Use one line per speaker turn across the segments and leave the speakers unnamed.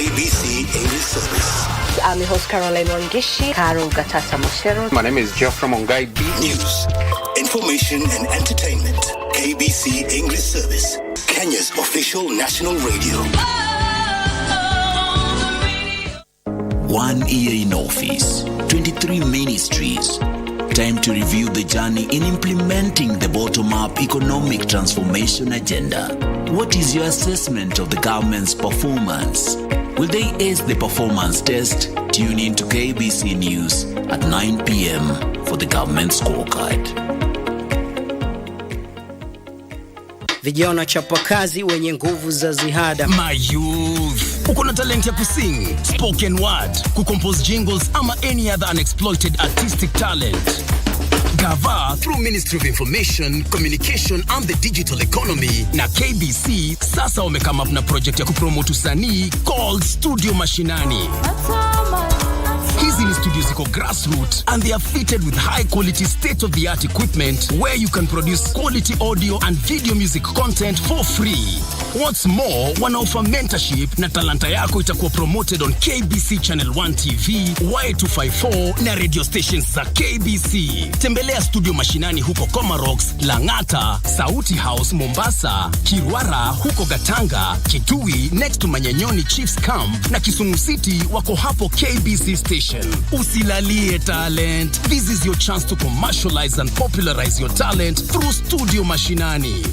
KBC English Service.
I'm your host Caroline Wangishi, Karo Gatata Moshero.
My name is Geoffrey Mongai.
News, information and entertainment. KBC English Service, Kenya's official national radio.
1 year in office, 23 ministries. Time to review the journey in implementing the bottom-up economic transformation agenda. What is your assessment of the government's performance? Will they ace the performance test? Tune in to KBC News at 9 p.m. for the government scorecard.
Vijana chapakazi wenye nguvu za ziada.
My youth, uko na talent ya kusing, spoken word, kucompose jingles ama any other unexploited artistic talent. Gava through Ministry of Information, Communication and the Digital Economy na KBC sasa wame come up na project ya kupromote usanii called Studio Mashinani. Hizi ni studios ziko grassroots and they are fitted with high quality state-of-the-art equipment where you can produce quality audio and video music content for free. What's more, wanaoffer mentorship na talanta yako itakuwa promoted on KBC Channel 1 TV, Y254 na radio stations za KBC. Tembelea Studio Mashinani huko Comarox, Langata, Sauti House Mombasa, Kirwara huko Gatanga, Kitui next to Manyanyoni Chiefs Camp na Kisumu City wako hapo KBC Station. Usilalie talent. This is your chance to commercialize and popularize your talent through Studio Mashinani.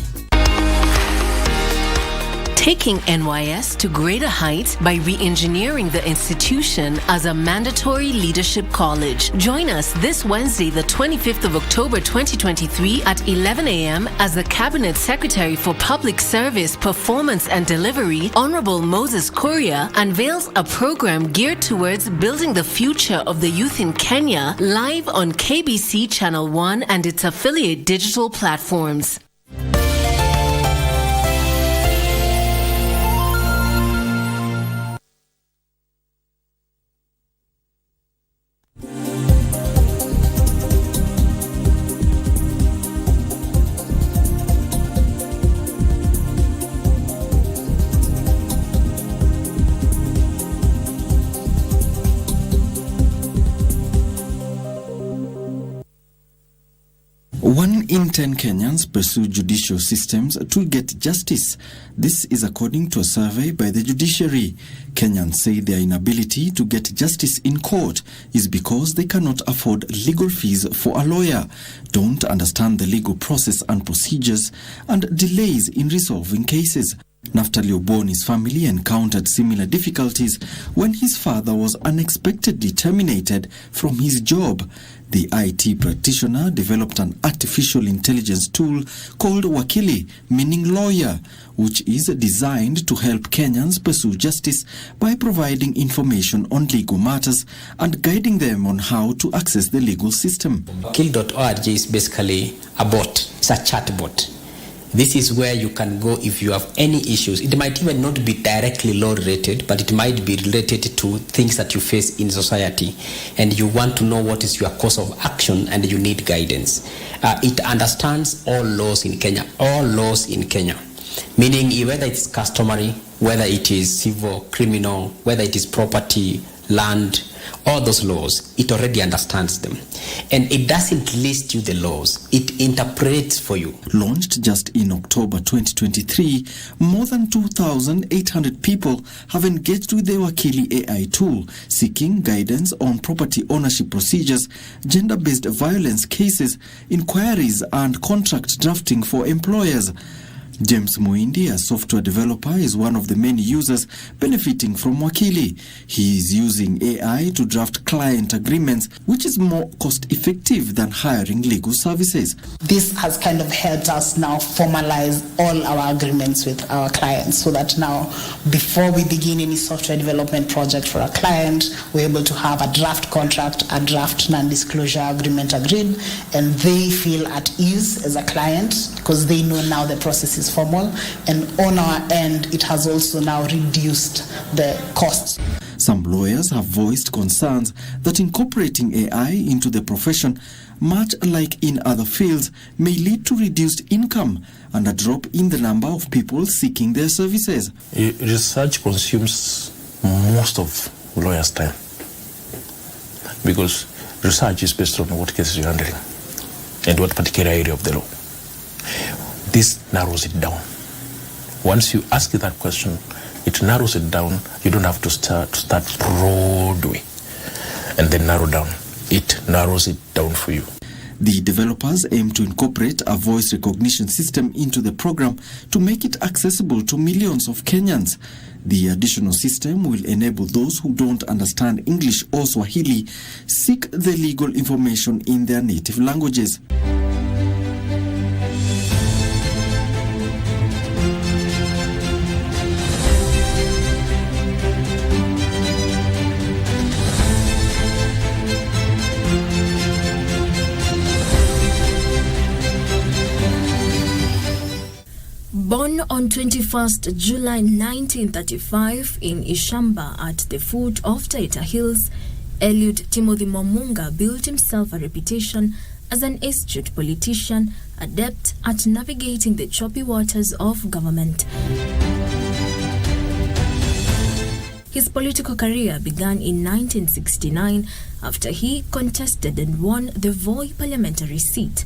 Taking NYS to greater heights by re-engineering the institution as a mandatory leadership college. Join us this Wednesday, the 25th of October 2023 at 11 a.m. as the Cabinet Secretary for Public Service, Performance and Delivery, Honorable Moses Kuria, unveils a program geared towards building the future of the youth in Kenya, live on KBC Channel 1 and its affiliate digital platforms.
One in 10 Kenyans pursue judicial systems to get justice. This is according to a survey by the judiciary. Kenyans say their inability to get justice in court is because they cannot afford legal fees for a lawyer, don't understand the legal process and procedures, and delays in resolving cases. Naftali Oboni's family encountered similar difficulties when his father was unexpectedly terminated from his job. The IT practitioner developed an artificial intelligence tool called Wakili, meaning lawyer, which is designed to help Kenyans pursue justice by providing information on legal matters and guiding them on how to access the legal system.
Wakili.org is basically a bot. It's a chat bot. This is where you can go if you have any issues. It might even not be directly law related, but it might be related to things that you face in society. And you want to know what is your course of action and you need guidance. It understands all laws in Kenya. All laws in Kenya. Meaning whether it's customary, whether it is civil, criminal, whether it is property, land, all those laws, it already understands them. And it doesn't list you the laws, it interprets for you.
Launched just in October 2023, more than 2,800 people have engaged with the Wakili AI tool, seeking guidance on property ownership procedures, gender-based violence cases, inquiries, and contract drafting for employers. James Muindi, a software developer, is one of the many users benefiting from Wakili. He is using AI to draft client agreements, which is more cost-effective than hiring legal services.
This has kind of helped us now formalize all our agreements with our clients, so that now, before we begin any software development project for a client, we're able to have a draft contract, a draft non-disclosure agreement agreed, and they feel at ease as a client because they know now the process is formal, and on our end it has also now reduced the costs.
Some lawyers have voiced concerns that incorporating AI into the profession, much like in other fields, may lead to reduced income and a drop in the number of people seeking their services.
Research consumes
most of lawyers' time, because research is based on what cases you're handling and what particular area of the law. This narrows it down. Once you ask that question, it narrows it down. You don't have to start Broadway and then narrow down. It narrows it down for you.
The developers aim to incorporate a voice recognition system into the program to make it accessible to millions of Kenyans. The additional system will enable those who don't understand English or Swahili seek the legal information in their native languages.
Born on 21st July 1935 in Ishamba at the foot of Taita Hills, Eliud Timothy Mamunga built himself a reputation as an astute politician, adept at navigating the choppy waters of government. His political career began in 1969 after he contested and won the Voi parliamentary seat.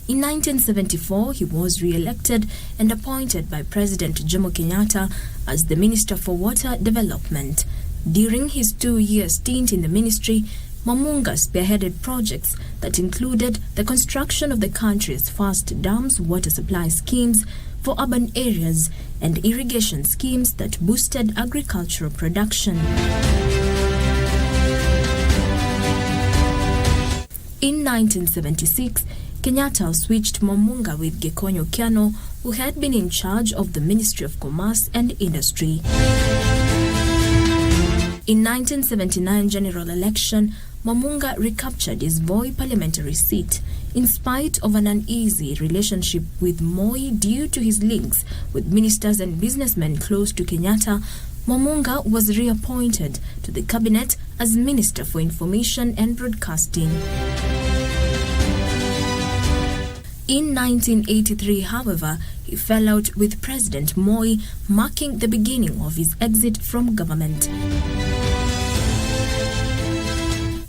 In 1974, he was re-elected and appointed by President Jomo Kenyatta as the Minister for Water Development. During his 2-year stint in the ministry, Mamunga spearheaded projects that included the construction of the country's first dams, water supply schemes for urban areas, and irrigation schemes that boosted agricultural production. In 1976, Kenyatta switched Mamunga with Gekonyo Kiano, who had been in charge of the Ministry of Commerce and Industry. In 1979 general election, Mamunga recaptured his Voi parliamentary seat. In spite of an uneasy relationship with Moi due to his links with ministers and businessmen close to Kenyatta, Mamunga was reappointed to the cabinet as Minister for Information and Broadcasting. In 1983, however, he fell out with President Moi, marking the beginning of his exit from government.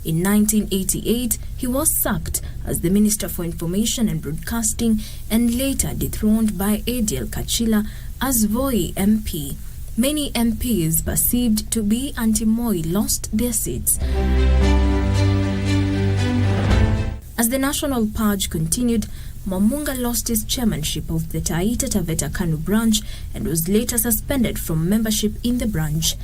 In 1988, he was sacked as the Minister for Information and Broadcasting and later dethroned by Adiel Kachila as Voi MP. Many MPs perceived to be anti-Moi lost their seats. As the national purge continued, Mamunga lost his chairmanship of the Taita Taveta Kanu branch and was later suspended from membership in the branch.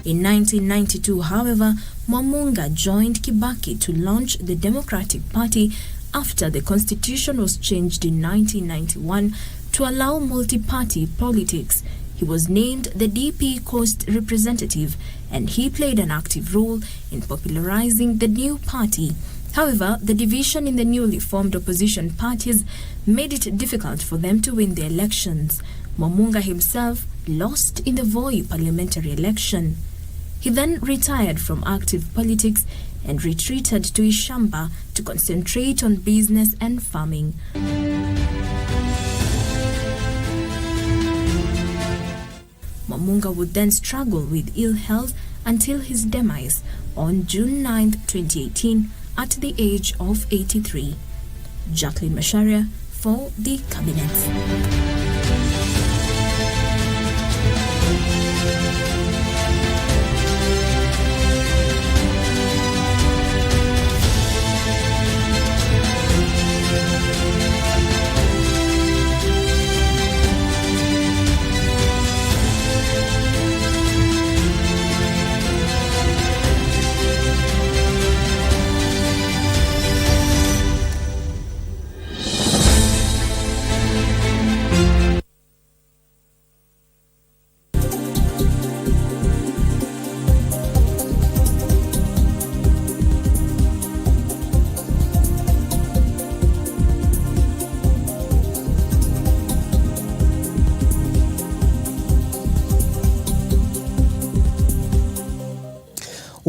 In 1992, however, Mamunga joined Kibaki to launch the Democratic Party after the constitution was changed in 1991 to allow multi-party politics. He was named the DP Coast representative, and he played an active role in popularizing the new party. However, the division in the newly formed opposition parties made it difficult for them to win the elections. Mamunga himself lost in the Voi parliamentary election. He then retired from active politics and retreated to Ishamba to concentrate on business and farming. Mamunga would then struggle with ill health until his demise on June 9, 2018, at the age of 83. Jacqueline Mashujaa for the Cabinet.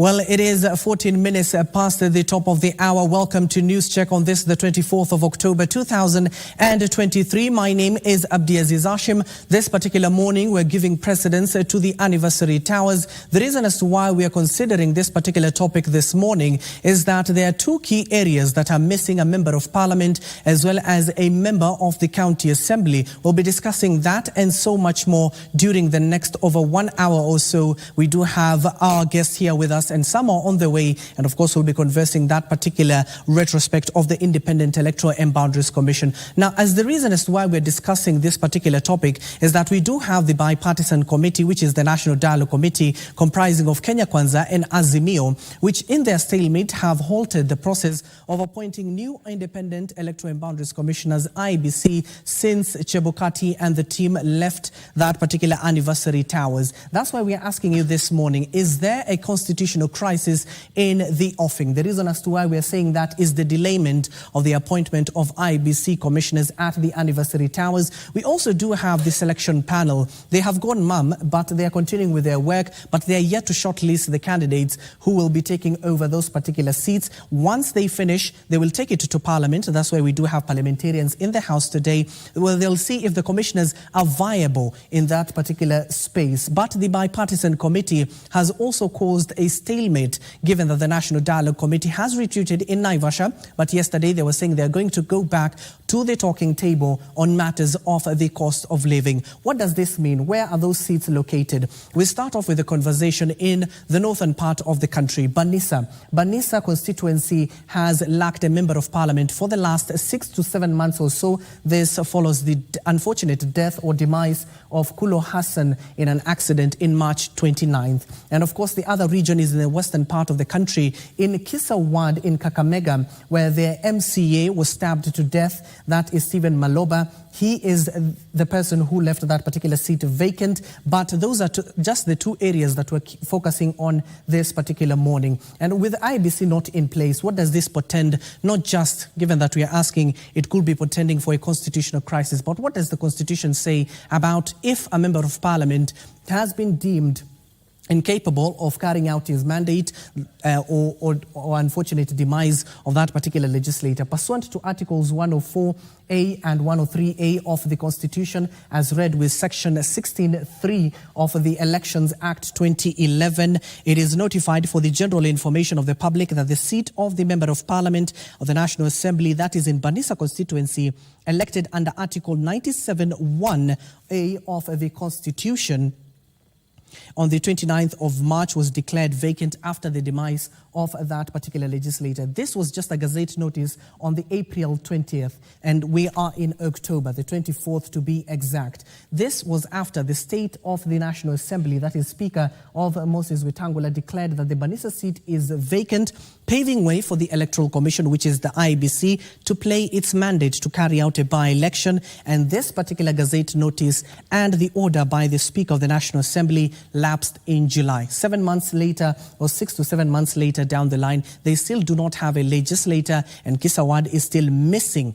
Well, it is 14 minutes past the top of the hour. Welcome to News Check on this, the 24th of October 2023. My name is Abdiaziz Hashim. This particular morning, we're giving precedence to the anniversary towers. The reason as to why we are considering this particular topic this morning is that there are two key areas that are missing: a member of parliament as well as a member of the county assembly. We'll be discussing that and so much more during the next over 1 hour or so. We do have our guests here with us, and some are on the way, and of course we'll be conversing that particular retrospect of the Independent Electoral and Boundaries Commission. Now, as the reason as to why we're discussing this particular topic is that we do have the bipartisan committee, which is the National Dialogue Committee, comprising of Kenya Kwanza and Azimio, which in their stalemate have halted the process of appointing new Independent Electoral and Boundaries Commissioners, IEBC, since Chebukati and the team left that particular anniversary towers. That's why we are asking you this morning, is there a constitutional crisis in the offing? The reason as to why we are saying that is the delayment of the appointment of IEBC commissioners at the anniversary towers. We also do have the selection panel. They have gone mum, but they are continuing with their work, but they are yet to shortlist the candidates who will be taking over those particular seats. Once they finish, they will take it to Parliament. That's why we do have parliamentarians in the House today. Well, they'll see if the commissioners are viable in that particular space. But the bipartisan committee has also caused a stalemate, given that the National Dialogue Committee has retreated in Naivasha, but yesterday they were saying they're going to go back to the talking table on matters of the cost of living. What does this mean? Where are those seats located? We start off with a conversation in the northern part of the country, Banissa. Banissa constituency has lacked a member of parliament for the last 6 to 7 months or so. This follows the unfortunate death or demise of Kulo Hassan in an accident in March 29th. And of course, the other region is in the western part of the country, in Kisa Ward in Kakamega, where their MCA was stabbed to death. That is Stephen Maloba. He is the person who left that particular seat vacant. But those are just the two areas that we're focusing on this particular morning. And with IEBC not in place, what does this portend? Not just, given that we are asking, it could be portending for a constitutional crisis, but what does the Constitution say about if a member of parliament has been deemed incapable of carrying out his mandate or unfortunate demise of that particular legislator? Pursuant to Articles 104A and 103A of the Constitution, as read with Section 16.3 of the Elections Act 2011, it is notified for the general information of the public that the seat of the Member of Parliament of the National Assembly, that is in Banissa constituency, elected under Article 97(1)A of the Constitution, on the 29th of March, was declared vacant after the demise of that particular legislator. This was just a Gazette notice on the April 20th, and we are in October, the 24th to be exact. This was after the State of the National Assembly, that is Speaker of Moses Wetangula, declared that the Banissa seat is vacant, paving way for the Electoral Commission, which is the IEBC, to play its mandate to carry out a by-election. And this particular Gazette notice and the order by the Speaker of the National Assembly lapsed in July. 7 months later, or 6 to 7 months later down the line, they still do not have a legislator, and Kisa Ward is still missing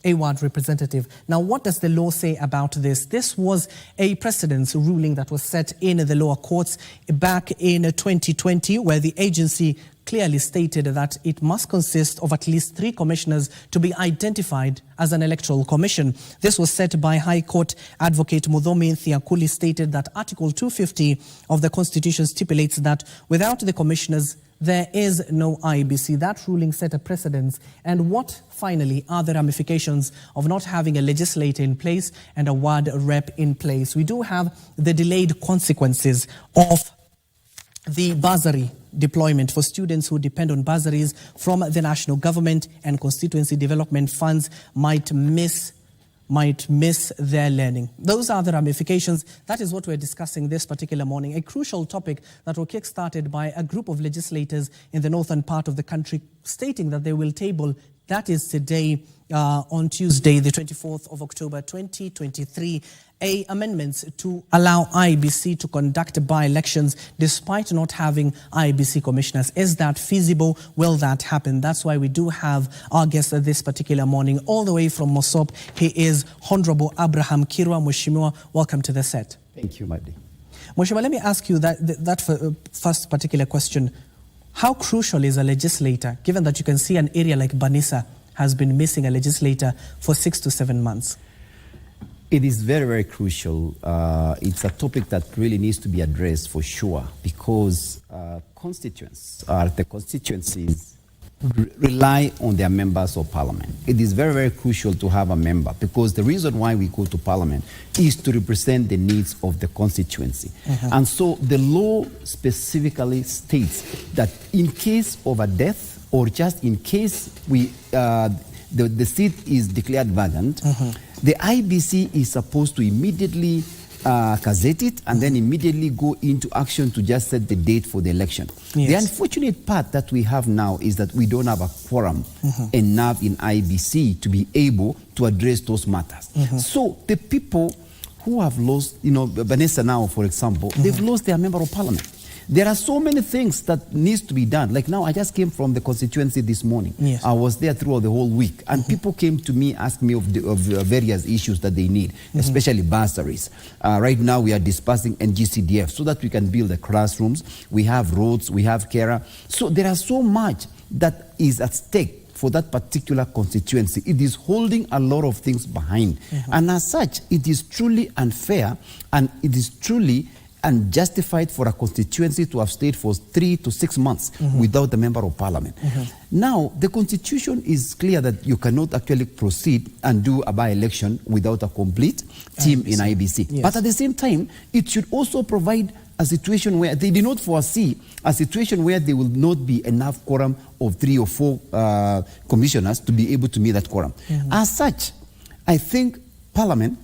a ward representative. Now, what does the law say about this? This was a precedence ruling that was set in the lower courts back in 2020, where the agency clearly stated that it must consist of at least 3 commissioners to be identified as an electoral commission. This was set by High Court Advocate Muthomi Thiakuli, stated that Article 250 of the Constitution stipulates that without the commissioners, there is no IEBC. That ruling set a precedence. And what finally are the ramifications of not having a legislator in place and a ward rep in place? We do have the delayed consequences of the bursary deployment for students who depend on bursaries from the national government, and constituency development funds might miss their learning. Those are the ramifications. That is what we're discussing this particular morning. A crucial topic that was kick-started by a group of legislators in the northern part of the country, stating that they will table, that is today, on Tuesday, the 24th of October 2023, amendments to allow IEBC to conduct by-elections despite not having IEBC commissioners. Is that feasible? Will that happen? That's why we do have our guest this particular morning, all the way from Mosop. He is Honorable Abraham Kirwa. Mheshimiwa, welcome to the set.
Thank you, Madi.
Mheshimiwa, let me ask you that first particular question. How crucial is a legislator, given that you can see an area like Banisa has been missing a legislator for 6 to 7 months?
It is very, very crucial. It's a topic that really needs to be addressed for sure, because the constituencies rely on their members of parliament. It is very, very crucial to have a member, because the reason why we go to parliament is to represent the needs of the constituency. And so the law specifically states that in case of a death, or just in case the seat is declared vacant, the IBC is supposed to immediately gazette it and then immediately go into action to just set the date for the election.
Yes.
The unfortunate part that we have now is that we don't have a quorum enough in IBC to be able to address those matters. So the people who have lost, Vanessa now, for example, they've lost their member of parliament. There are so many things that needs to be done. Like now, I just came from the constituency this morning.
Yes.
I was there throughout the whole week, and people came to me, asked me of various issues that they need, especially bursaries. Right now, we are dispersing NGCDF so that we can build the classrooms. We have roads, we have carer. So there are so much that is at stake for that particular constituency. It is holding a lot of things behind. And as such, it is truly unfair, and it is truly unjustified for a constituency to have stayed for 3 to 6 months without a member of parliament. Now, the constitution is clear that you cannot actually proceed and do a by-election without a complete team in IBC.
Yes.
But at the same time, it should also provide a situation where they did not foresee a situation where there will not be enough quorum of 3 or 4 commissioners to be able to meet that quorum. As such, I think Parliament,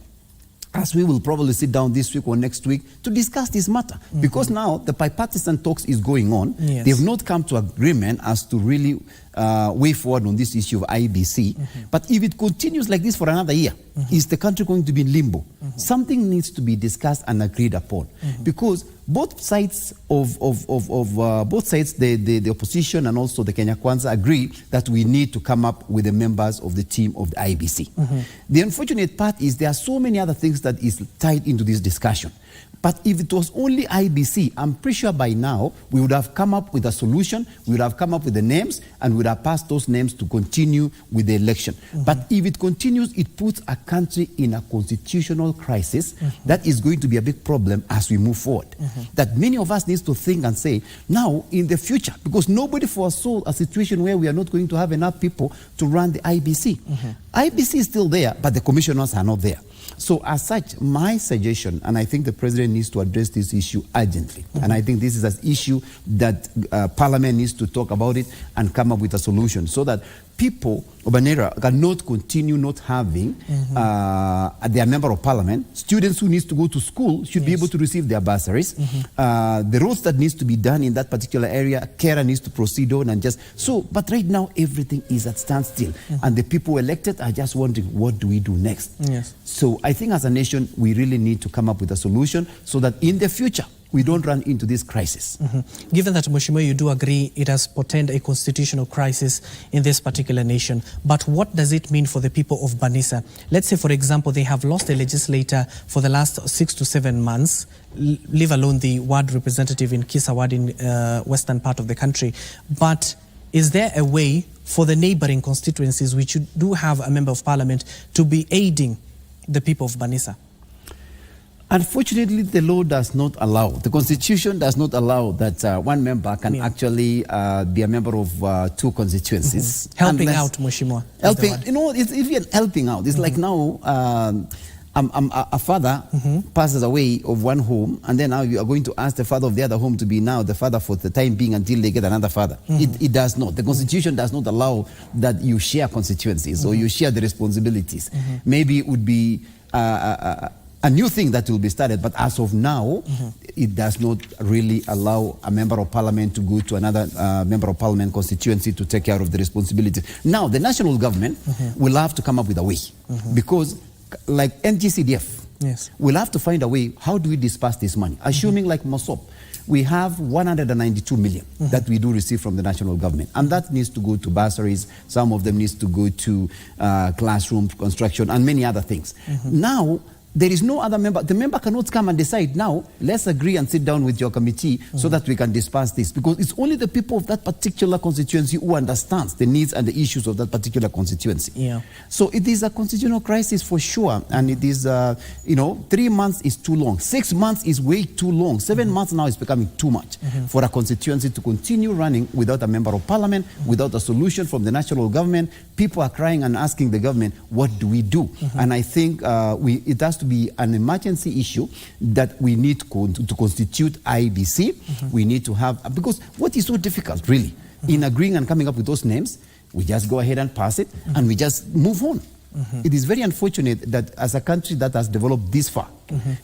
as we will probably sit down this week or next week to discuss this matter, because now the bipartisan talks is going on.
Yes.
They've not come to agreement as to really way forward on this issue of IBC. But if it continues like this for another year, is the country going to be in limbo? Something needs to be discussed and agreed upon, because both sides the opposition and also the Kenya Kwanza agree that we need to come up with the members of the team of the IBC. The unfortunate part is there are so many other things that is tied into this discussion. But if it was only IBC, I'm pretty sure by now we would have come up with a solution, we would have come up with the names, and we would have passed those names to continue with the election. But if it continues, it puts a country in a constitutional crisis that is going to be a big problem as we move forward. That many of us need to think and say, now in the future, because nobody foresaw a situation where we are not going to have enough people to run the IBC. IBC is still there, but the commissioners are not there. So as such, my suggestion, and I think the president needs to address this issue urgently, and I think this is an issue that Parliament needs to talk about it and come up with a solution so that people of Banera cannot continue not having their member of parliament. Students who need to go to school should be able to receive their bursaries. The roads that needs to be done in that particular area, CARA needs to proceed on and just so. But right now, everything is at standstill, and the people elected are just wondering, what do we do next? So I think as a nation, we really need to come up with a solution so that in the future, we don't run into this crisis.
Given that, Mheshimiwa, you do agree it has portended a constitutional crisis in this particular nation, but what does it mean for the people of Banisa? Let's say, for example, they have lost a legislator for the last 6 to 7 months, leave alone the ward representative in Kisa ward in western part of the country. But is there a way for the neighboring constituencies, which do have a member of parliament, to be aiding the people of Banisa?
Unfortunately, the law does not allow, the constitution does not allow that one member can actually be a member of 2 constituencies.
Helping out, Mheshimiwa.
Helping, it's even helping out. It's like now, a father passes away of one home, and then now you are going to ask the father of the other home to be now the father for the time being until they get another father. It does not. The constitution does not allow that you share constituencies or you share the responsibilities. Maybe it would be a new thing that will be started, but as of now, it does not really allow a member of parliament to go to another member of parliament constituency to take care of the responsibility. Now, the national government will have to come up with a way, because like NGCDF, we'll have to find a way, how do we disperse this money? Assuming like Mosop, we have 192 million that we do receive from the national government, and that needs to go to bursaries, some of them needs to go to classroom construction and many other things. Now, There is no other member. The member cannot come and decide, now, let's agree and sit down with your committee so that we can disperse this. Because it's only the people of that particular constituency who understands the needs and the issues of that particular constituency.
Yeah.
So it is a constitutional crisis for sure. And it is, 3 months is too long. 6 months is way too long. 7 months now is becoming too much for a constituency to continue running without a member of parliament, without a solution from the national government. People are crying and asking the government, what do we do? And I think it has to be an emergency issue that we need to constitute IBC. We need to have, because what is so difficult really in agreeing and coming up with those names, we just go ahead and pass it and we just move on. It is very unfortunate that as a country that has developed this far,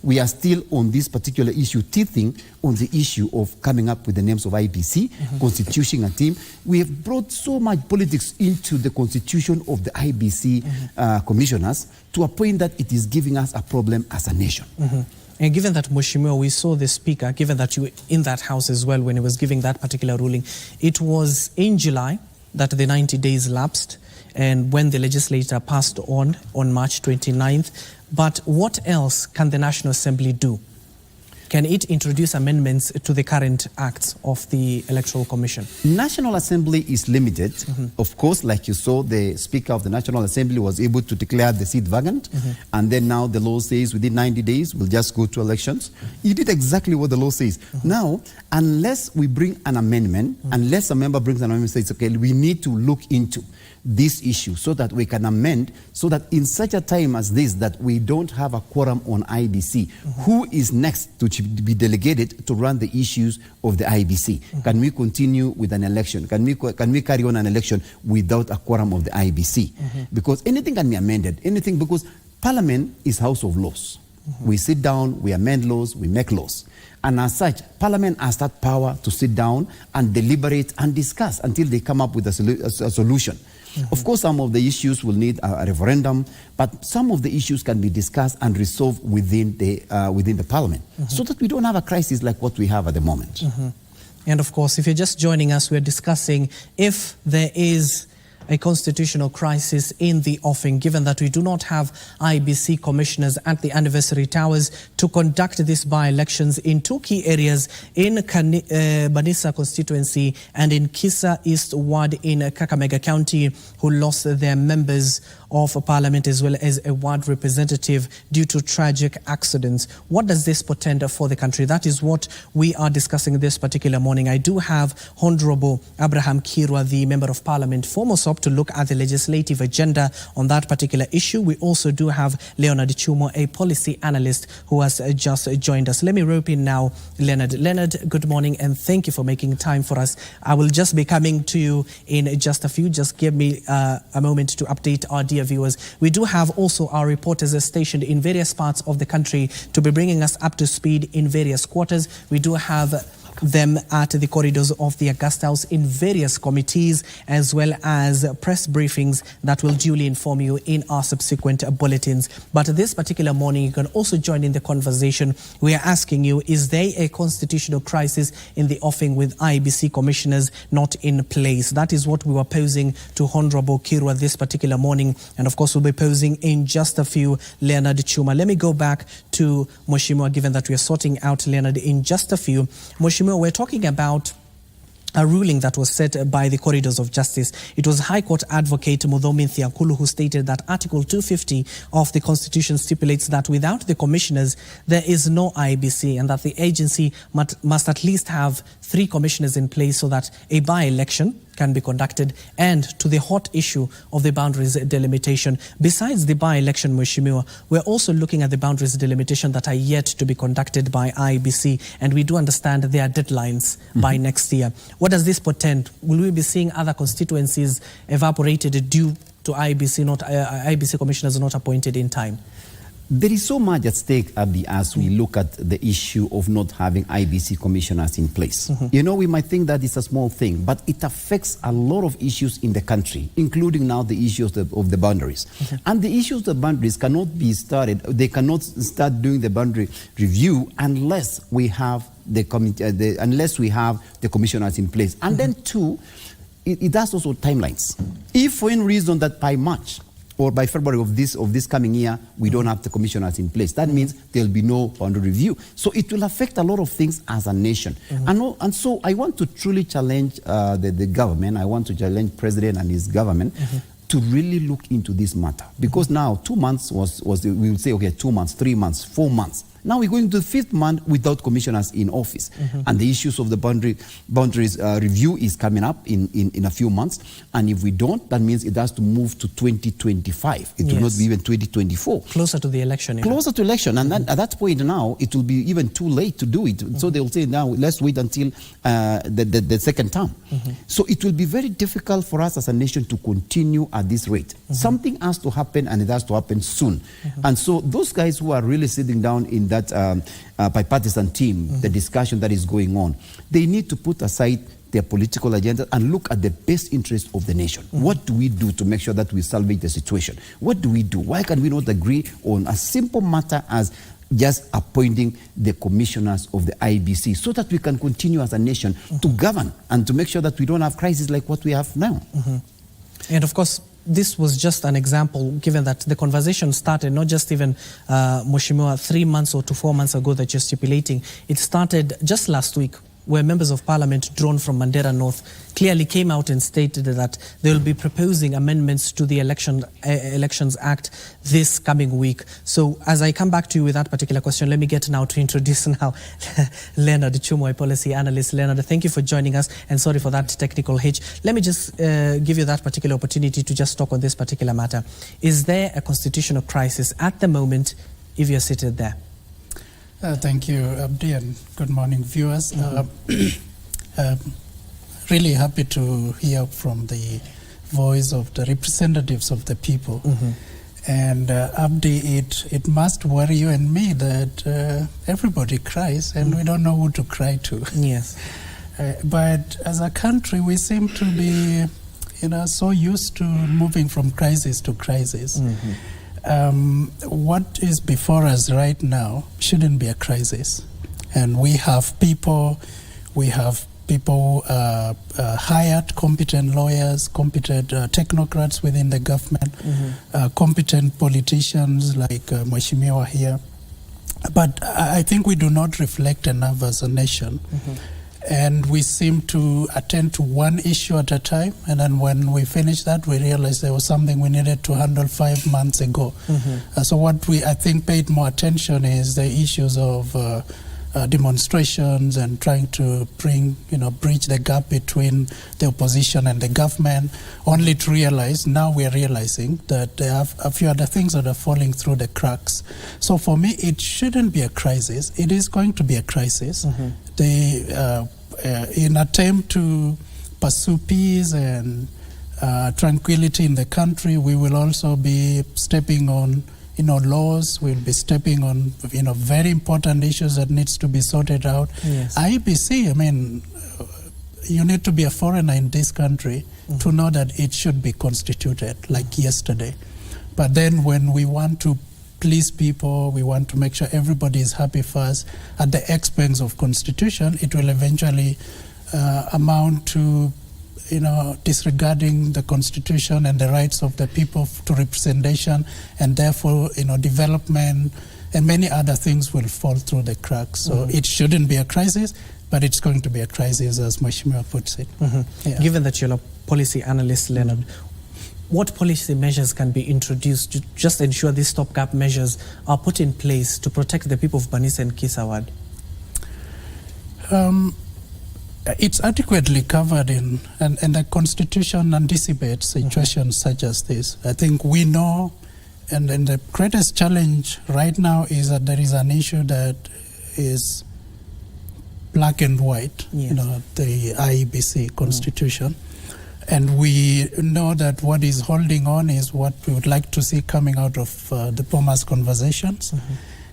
we are still on this particular issue, teething on the issue of coming up with the names of IBC, constituting a team. We have brought so much politics into the constitution of the IBC commissioners to a point that it is giving us a problem as a nation.
And given that, Mheshimiwa, we saw the Speaker, given that you were in that house as well when he was giving that particular ruling, it was in July that the 90 days lapsed, and when the legislature passed on March 29th. But what else can the National Assembly do? Can it introduce amendments to the current acts of the Electoral Commission?
National Assembly is limited. Of course, like you saw, the Speaker of the National Assembly was able to declare the seat vacant. And then now the law says within 90 days, we'll just go to elections. He did exactly what the law says. Now, unless we bring an amendment, unless a member brings an amendment and says, okay, we need to look into this issue so that we can amend, so that in such a time as this, that we don't have a quorum on IBC, who is next to be delegated to run the issues of the IBC? Can we continue with an election? Can we carry on an election without a quorum of the IBC? Because anything can be amended, anything, because Parliament is House of Laws. We sit down, we amend laws, we make laws. And as such, Parliament has that power to sit down and deliberate and discuss until they come up with a solution. Of course, some of the issues will need a referendum, but some of the issues can be discussed and resolved within the Parliament, so that we don't have a crisis like what we have at the moment.
And of course, if you're just joining us, we're discussing if there is a constitutional crisis in the offing, given that we do not have IBC commissioners at the anniversary towers to conduct these by-elections in two key areas, in Banisa constituency and in Kisa East Ward in Kakamega County, who lost their members of Parliament as well as a ward representative due to tragic accidents. What does this portend for the country? That is what we are discussing this particular morning. I do have Honorable Abraham Kirwa, the Member of Parliament for Mosop, to look at the legislative agenda on that particular issue. We also do have Leonard Chumo, a policy analyst who has just joined us. Let me rope in now Leonard. Leonard, good morning and thank you for making time for us. I will just be coming to you in just a few. Just give me a moment to update our dear viewers. We do have also our reporters stationed in various parts of the country to be bringing us up to speed in various quarters. We do have them at the corridors of the Augusta House in various committees, as well as press briefings that will duly inform you in our subsequent bulletins. But this particular morning, you can also join in the conversation. We are asking you, is there a constitutional crisis in the offing with IBC commissioners not in place? That is what we were posing to Honorable Kirwa this particular morning. And of course, we'll be posing in just a few Leonard Chuma. Let me go back to Mheshimiwa, given that we are sorting out Leonard in just a few. Mheshimiwa, we're talking about a ruling that was set by the corridors of justice. It was High Court Advocate Muthomi Nthiankulu who stated that Article 250 of the Constitution stipulates that without the commissioners, there is no IBC, and that the agency must at least have 3 commissioners in place so that a by-election can be conducted. And to the hot issue of the boundaries delimitation, besides the by-election, Mheshimiwa, we're also looking at the boundaries delimitation that are yet to be conducted by IBC, and we do understand there are deadlines by next year. What does this portend? Will we be seeing other constituencies evaporated due to IBC commissioners not appointed in time?
There is so much at stake, Abdi, as we look at the issue of not having IBC commissioners in place. You know, we might think that it's a small thing, but it affects a lot of issues in the country, including now the issues of the boundaries. And the issues of the boundaries cannot be started, they cannot start doing the boundary review unless we have the commissioners in place. And then two, it has also timelines. If for any reason that by March, or by February of this coming year, we don't have the commissioners in place. That means there'll be no boundary review. So it will affect a lot of things as a nation. And so I want to truly challenge the government. I want to challenge President and his government to really look into this matter. Because now 2 months we will say, okay, 2 months, 3 months, 4 months. Now we're going to the 5th month without commissioners in office. And the issues of the boundaries review is coming up in a few months. And if we don't, that means it has to move to 2025. It will not be even 2024.
Closer to the election.
Closer to election. And at that point now, it will be even too late to do it. So they'll say, now let's wait until the second term. So it will be very difficult for us as a nation to continue at this rate. Something has to happen, and it has to happen soon. And so those guys who are really sitting down in that bipartisan team, the discussion that is going on, they need to put aside their political agenda and look at the best interest of the nation. What do we do to make sure that we salvage the situation? What do we do? Why can we not agree on a simple matter as just appointing the commissioners of the IBC so that we can continue as a nation to govern and to make sure that we don't have crises like what we have now?
And of course, this was just an example, given that the conversation started not just even, Mashujaa, 3 months or to 4 months ago that you're stipulating. It started just last week, where members of parliament drawn from Mandera North clearly came out and stated that they will be proposing amendments to the Elections Act this coming week. So as I come back to you with that particular question, let me get now to introduce now Leonard Chumwa, policy analyst. Leonard, thank you for joining us, and sorry for that technical hitch. Let me just give you that particular opportunity to just talk on this particular matter. Is there a constitutional crisis at the moment if you're seated there?
Thank you, Abdi, and good morning, viewers. Really happy to hear from the voice of the representatives of the people. And Abdi, it must worry you and me that everybody cries and we don't know who to cry to.
Yes.
But as a country, we seem to be, so used to moving from crisis to crisis. What is before us right now shouldn't be a crisis. And we have people hired, competent lawyers, competent technocrats within the government, competent politicians like Mashujaa here. But I think we do not reflect enough as a nation. And we seem to attend to one issue at a time, and then when we finish that, we realize there was something we needed to handle 5 months ago. So what I think paid more attention is the issues of demonstrations and trying to bridge the gap between the opposition and the government, only to realize, now we are realizing that there are a few other things that are falling through the cracks. So for me, it shouldn't be a crisis. It is going to be a crisis. In attempt to pursue peace and tranquility in the country, we will also be stepping on laws. We'll be stepping on very important issues that needs to be sorted out.
Yes.
IBC, you need to be a foreigner in this country to know that it should be constituted like yesterday. But then when we want to please people, we want to make sure everybody is happy first at the expense of constitution, it will eventually amount to disregarding the constitution and the rights of the people to representation, and therefore development and many other things will fall through the cracks. So it shouldn't be a crisis, but it's going to be a crisis, as Mashujaa puts it. Yeah.
Given that you're a policy analyst, Leonard, what policy measures can be introduced to just ensure these stopgap measures are put in place to protect the people of Banisa and Kisawad?
It's adequately covered in the Constitution anticipates situations such as this. I think we know, and the greatest challenge right now is that there is an issue that is black and white,
yes.
The IEBC Constitution. And we know that what is holding on is what we would like to see coming out of the POMAS conversations.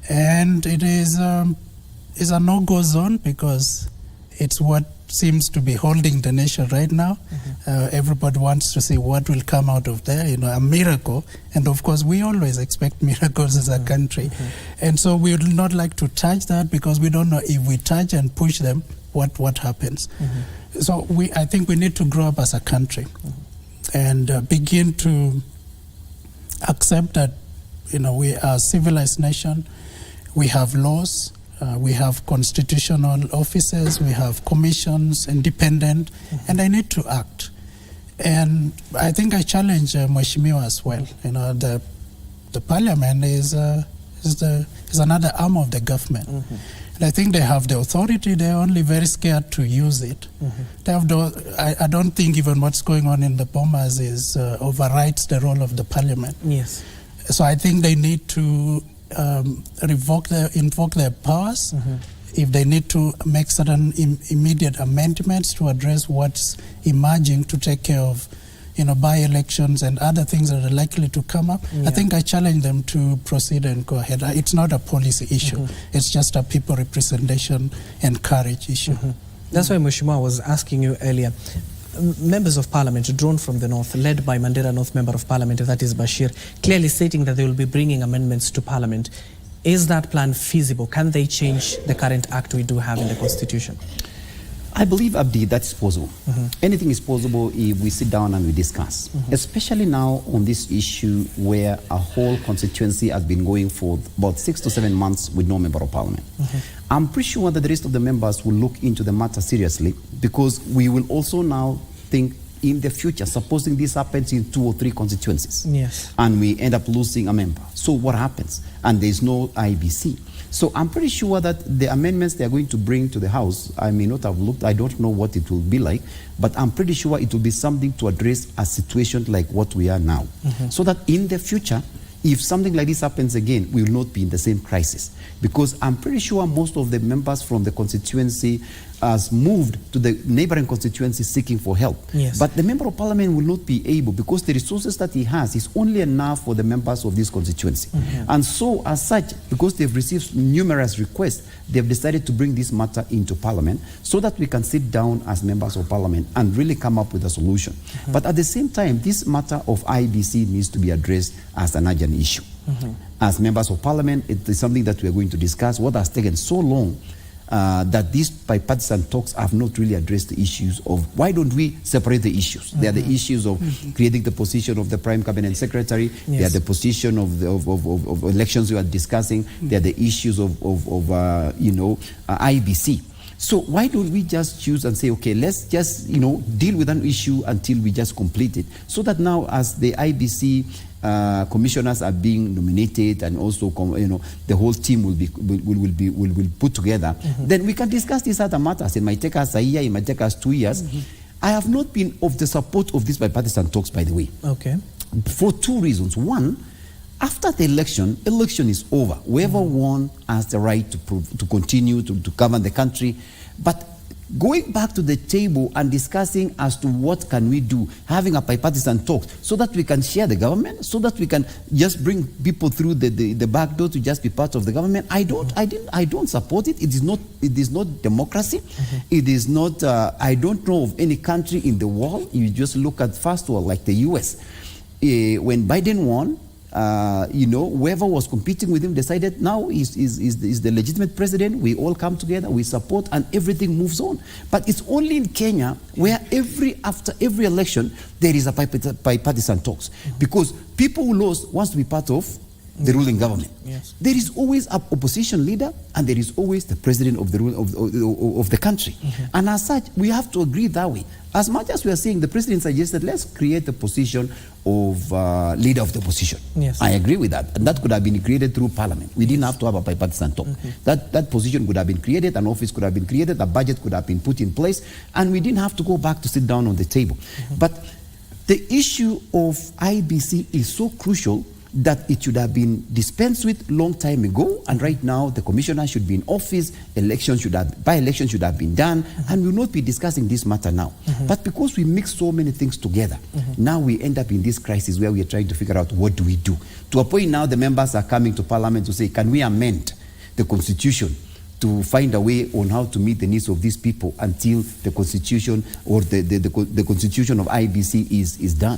And it is a no-go zone because it's what seems to be holding the nation right now. Everybody wants to see what will come out of there, a miracle. And of course, we always expect miracles as a country. And so we would not like to touch that because we don't know if we touch and push them, what happens. So I think we need to grow up as a country and begin to accept that, we are a civilized nation. We have laws. We have constitutional offices. We have commissions, independent, and they need to act. And I think I challenge Mashujaa as well. The parliament is another arm of the government. And I think they have the authority. They're only very scared to use it. They have I don't think even what's going on in the Bomas overrides the role of the parliament.
Yes.
So I think they need to invoke their powers. If they need to make certain immediate amendments to address what's emerging, to take care of by-elections and other things that are likely to come up, I think I challenge them to proceed and go ahead. It's not a policy issue. It's just a people representation and courage issue.
That's why Mashujaa was asking you earlier. Members of Parliament drawn from the north, led by Mandera North Member of Parliament, that is Bashir, clearly stating that they will be bringing amendments to Parliament. Is that plan feasible? Can they change the current act we do have in the Constitution?
I believe, Abdi, that's possible. Anything is possible if we sit down and we discuss. Especially now on this issue where a whole constituency has been going for about 6 to 7 months with no member of parliament. I'm pretty sure that the rest of the members will look into the matter seriously, because we will also now think in the future, supposing this happens in 2 or 3 constituencies, and we end up losing a member. So what happens? And there's no IBC. So I'm pretty sure that the amendments they are going to bring to the House, I may not have looked, I don't know what it will be like, but I'm pretty sure it will be something to address a situation like what we are now. So that in the future, if something like this happens again, we will not be in the same crisis. Because I'm pretty sure most of the members from the constituency has moved to the neighboring constituency seeking for help. But the member of parliament will not be able, because the resources that he has is only enough for the members of this constituency. And so as such, because they've received numerous requests, they've decided to bring this matter into parliament so that we can sit down as members of parliament and really come up with a solution. But at the same time, this matter of IBC needs to be addressed as an urgent issue. As members of parliament, it is something that we are going to discuss. What has taken so long that these bipartisan talks have not really addressed the issues of why don't we separate the issues. They are the issues of creating the position of the Prime Cabinet Secretary. They are the position of elections we are discussing. They are the issues of IBC. So why don't we just choose and say, okay, let's just deal with an issue until we just complete it, so that now as the IBC commissioners are being nominated, and also the whole team will be put together, then we can discuss these other matters. It might take us a year, it might take us 2 years. I have not been of the support of these bipartisan talks, by the way. For 2 reasons. One, after the election is over. Whoever won has the right to continue to govern the country. But going back to the table and discussing as to what can we do, having a bipartisan talk, so that we can share the government, so that we can just bring people through the back door to just be part of the government, I don't support it. It is not democracy. It is not. I don't know of any country in the world. You just look at first world, like the U.S. When Biden won, whoever was competing with him decided now is the legitimate president. We all come together, we support, and everything moves on. But it's only in Kenya where after every election there is a bipartisan talks, because people who lost wants to be part of the ruling government. There is always an opposition leader, and there is always the president of the country. And as such, we have to agree that way. As much as we are saying, the president suggested, let's create the position of leader of the opposition. I agree with that. And that could have been created through parliament. We didn't have to have a bipartisan talk. That position could have been created, an office could have been created, a budget could have been put in place, and we didn't have to go back to sit down on the table. But the issue of IBC is so crucial that it should have been dispensed with long time ago, and right now the commissioner should be in office, by-elections should have been done, and we will not be discussing this matter now. But because we mix so many things together, now we end up in this crisis where we are trying to figure out what do we do. To a point now the members are coming to parliament to say, can we amend the constitution to find a way on how to meet the needs of these people until the constitution or the constitution of IBC is done.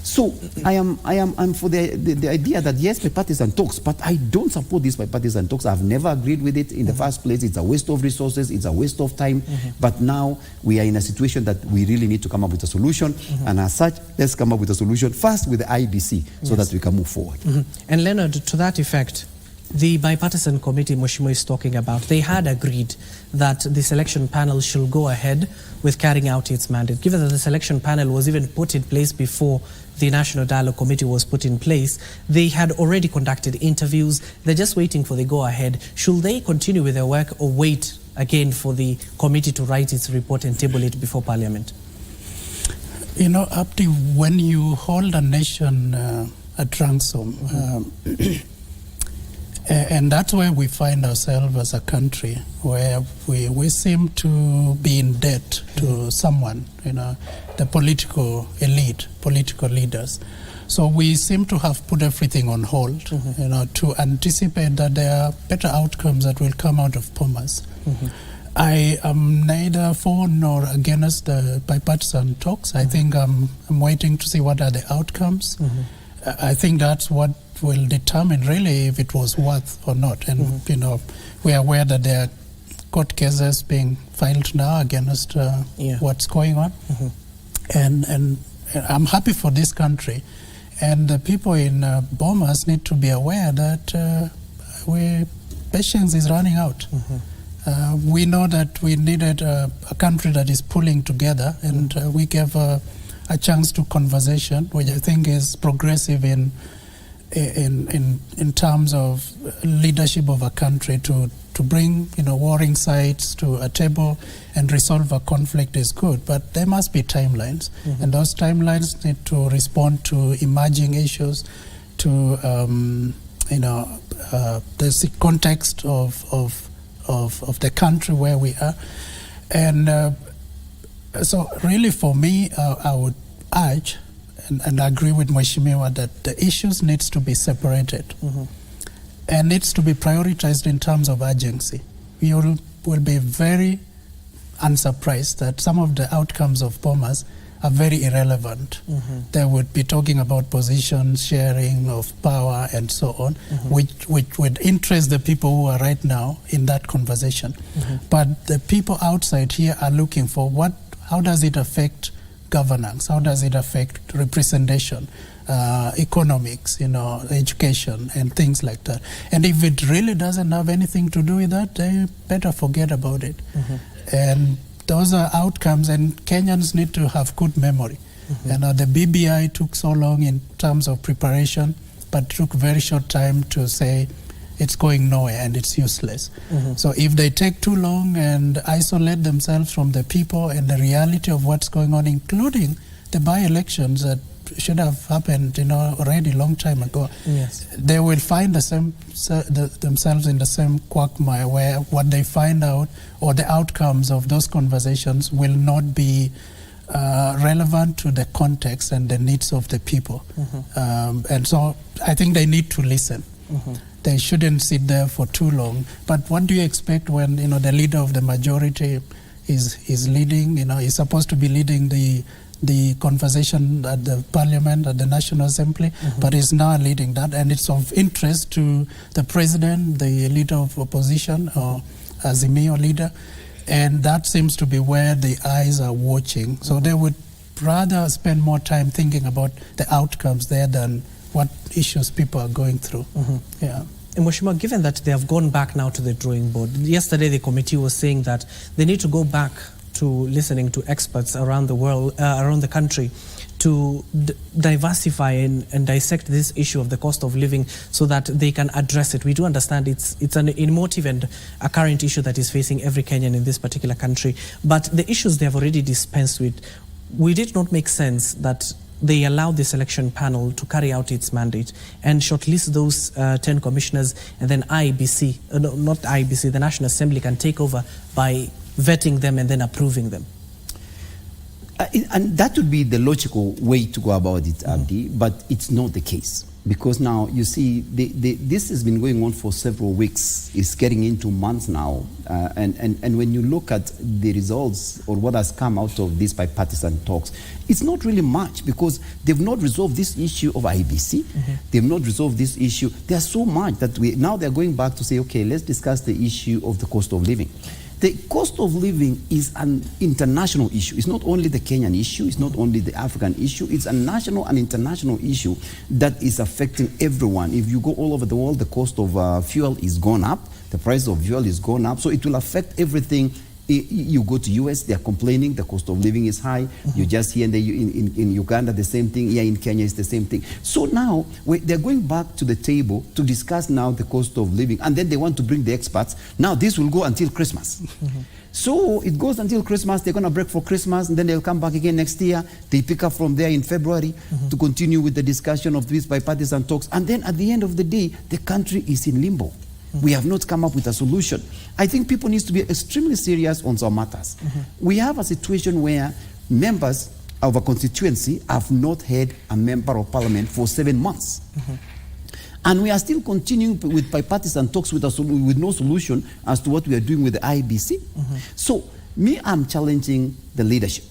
So I'm for the idea that yes, bipartisan talks, but I don't support these bipartisan talks. I've never agreed with it in the first place. It's a waste of resources, it's a waste of time. But now we are in a situation that we really need to come up with a solution, and as such, let's come up with a solution first with the IBC so that we can move forward.
And Leonard, to that effect, the bipartisan committee Mheshimiwa is talking about, they had agreed that the selection panel should go ahead with carrying out its mandate. Given that the selection panel was even put in place before the National Dialogue Committee was put in place, they had already conducted interviews. They're just waiting for the go-ahead. Should they continue with their work or wait again for the committee to write its report and table it before Parliament?
You know, Abdi, when you hold a nation at ransom, and that's where we find ourselves as a country, where we seem to be in debt to someone, you know, the political elite, political leaders. So we seem to have put everything on hold, you know, to anticipate that there are better outcomes that will come out of Bomas. I am neither for nor against the bipartisan talks. I think I'm waiting to see what are the outcomes. I think that's what will determine really if it was worth or not. And you know, we are aware that there are court cases being filed now against what's going on. And I'm happy for this country. And the people in Bomas need to be aware that patience is running out. We know that we needed a country that is pulling together, and we gave a chance to conversation, which I think is progressive in terms of leadership of a country to bring, you know, warring sides to a table and resolve a conflict is good, but there must be timelines, and those timelines need to respond to emerging issues, to you know, the context of the country where we are, and so really for me, I would urge and agree with Mheshimiwa that the issues needs to be separated and needs to be prioritized in terms of urgency. We will be very unsurprised that some of the outcomes of Bomas are very irrelevant. They would be talking about position sharing of power and so on, which would interest the people who are right now in that conversation. But the people outside here are looking for how does it affect governance? How does it affect representation, economics, you know, education and things like that? And if it really doesn't have anything to do with that, they better forget about it. And those are outcomes, and Kenyans need to have good memory. And the BBI took so long in terms of preparation, but took very short time to say it's going nowhere and it's useless. So if they take too long and isolate themselves from the people and the reality of what's going on, including the by-elections that should have happened, you know, already a long time ago, they will find themselves in the same quagmire where what they find out or the outcomes of those conversations will not be relevant to the context and the needs of the people. And so I think they need to listen. They shouldn't sit there for too long. But what do you expect when, you know, the leader of the majority is leading? You know, he's supposed to be leading the conversation at the Parliament, at the National Assembly, but he's now leading that, and it's of interest to the President, the leader of opposition, or Azimio leader, and that seems to be where the eyes are watching. So they would rather spend more time thinking about the outcomes there than what issues people are going through.
And Mheshimiwa, given that they have gone back now to the drawing board, yesterday the committee was saying that they need to go back to listening to experts around the world, around the country, to diversify and dissect this issue of the cost of living so that they can address it. We do understand it's an emotive and a current issue that is facing every Kenyan in this particular country, but the issues they have already dispensed with, would it not make sense that they allowed the selection panel to carry out its mandate and shortlist those 10 commissioners, and then the National Assembly can take over by vetting them and then approving them?
And that would be the logical way to go about it, Abdi, but it's not the case. Because now, you see, this has been going on for several weeks. It's getting into months now. And when you look at the results or what has come out of these bipartisan talks, it's not really much because they've not resolved this issue of IBC. They've not resolved this issue. There's so much that now they're going back to say, okay, let's discuss the issue of the cost of living. The cost of living is an international issue. It's not only the Kenyan issue, it's not only the African issue, it's a national and international issue that is affecting everyone. If you go all over the world, the cost of fuel is gone up, the price of fuel is gone up, so it will affect everything. You go to US, they're complaining, the cost of living is high. You just hear in Uganda, the same thing. Here in Kenya, it's the same thing. So now, they're going back to the table to discuss now the cost of living. And then they want to bring the experts. Now, this will go until Christmas. So it goes until Christmas. They're going to break for Christmas, and then they'll come back again next year. They pick up from there in February to continue with the discussion of these bipartisan talks. And then at the end of the day, the country is in limbo. We have not come up with a solution. I think people need to be extremely serious on some matters. We have a situation where members of a constituency have not had a member of parliament for 7 months. And we are still continuing with bipartisan talks with no solution as to what we are doing with the IBC. So, I'm challenging the leadership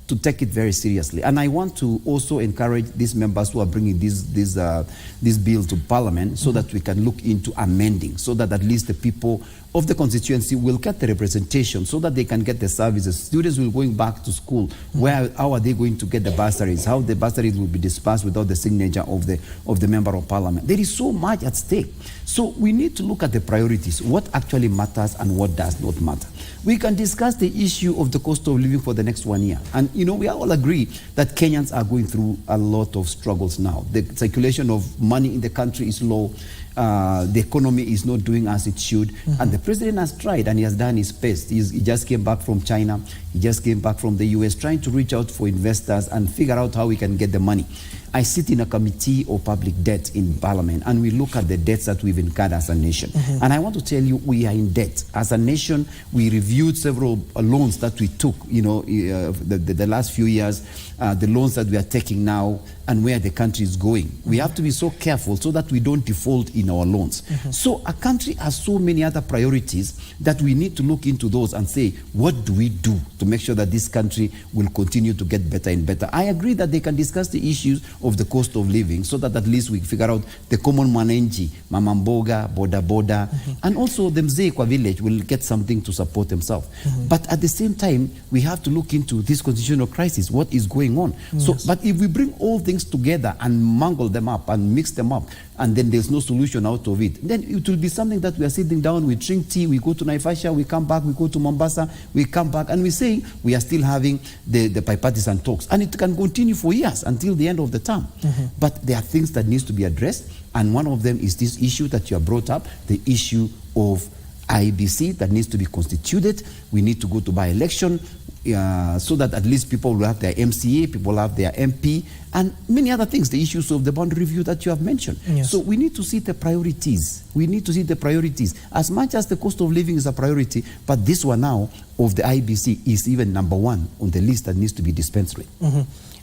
to take it very seriously. And I want to also encourage these members who are bringing this bill to Parliament so that we can look into amending, so that at least the people of the constituency will get the representation, so that they can get the services. Students will be going back to school. How are they going to get the bursaries? How the bursaries will be dispersed without the signature of the member of parliament? There is so much at stake. So we need to look at the priorities, what actually matters and what does not matter. We can discuss the issue of the cost of living for the next 1 year. And, we all agree that Kenyans are going through a lot of struggles now. The circulation of money in the country is low. The economy is not doing as it should. And the president has tried and he has done his best. He just came back from China. He just came back from the US trying to reach out for investors and figure out how we can get the money. I sit in a committee of public debt in Parliament, and we look at the debts that we've incurred as a nation. And I want to tell you, we are in debt. As a nation, we reviewed several loans that we took, the last few years, the loans that we are taking now, and where the country is going. We have to be so careful so that we don't default in our loans. So a country has so many other priorities that we need to look into those and say, what do we do to make sure that this country will continue to get better and better? I agree that they can discuss the issues of the cost of living so that at least we figure out the common mwananchi, mama mboga, boda boda, and also the mzee kwa village will get something to support themselves. But at the same time, we have to look into this constitutional crisis, what is going on. So, but if we bring all things together and mangle them up and mix them up, and then there's no solution out of it, then it will be something that we are sitting down, we drink tea, we go to Naivasha, we come back, we go to Mombasa, we come back, and we say we are still having the bipartisan talks. And it can continue for years until the end of the term. But there are things that needs to be addressed, and one of them is this issue that you have brought up, the issue of IBC that needs to be constituted. We need to go to by-election so that at least people will have their MCA, people will have their MP, and many other things, the issues of the boundary review that you have mentioned. So we need to see the priorities. We need to see the priorities. As much as the cost of living is a priority, but this one now of the IBC is even number one on the list that needs to be dispensed with.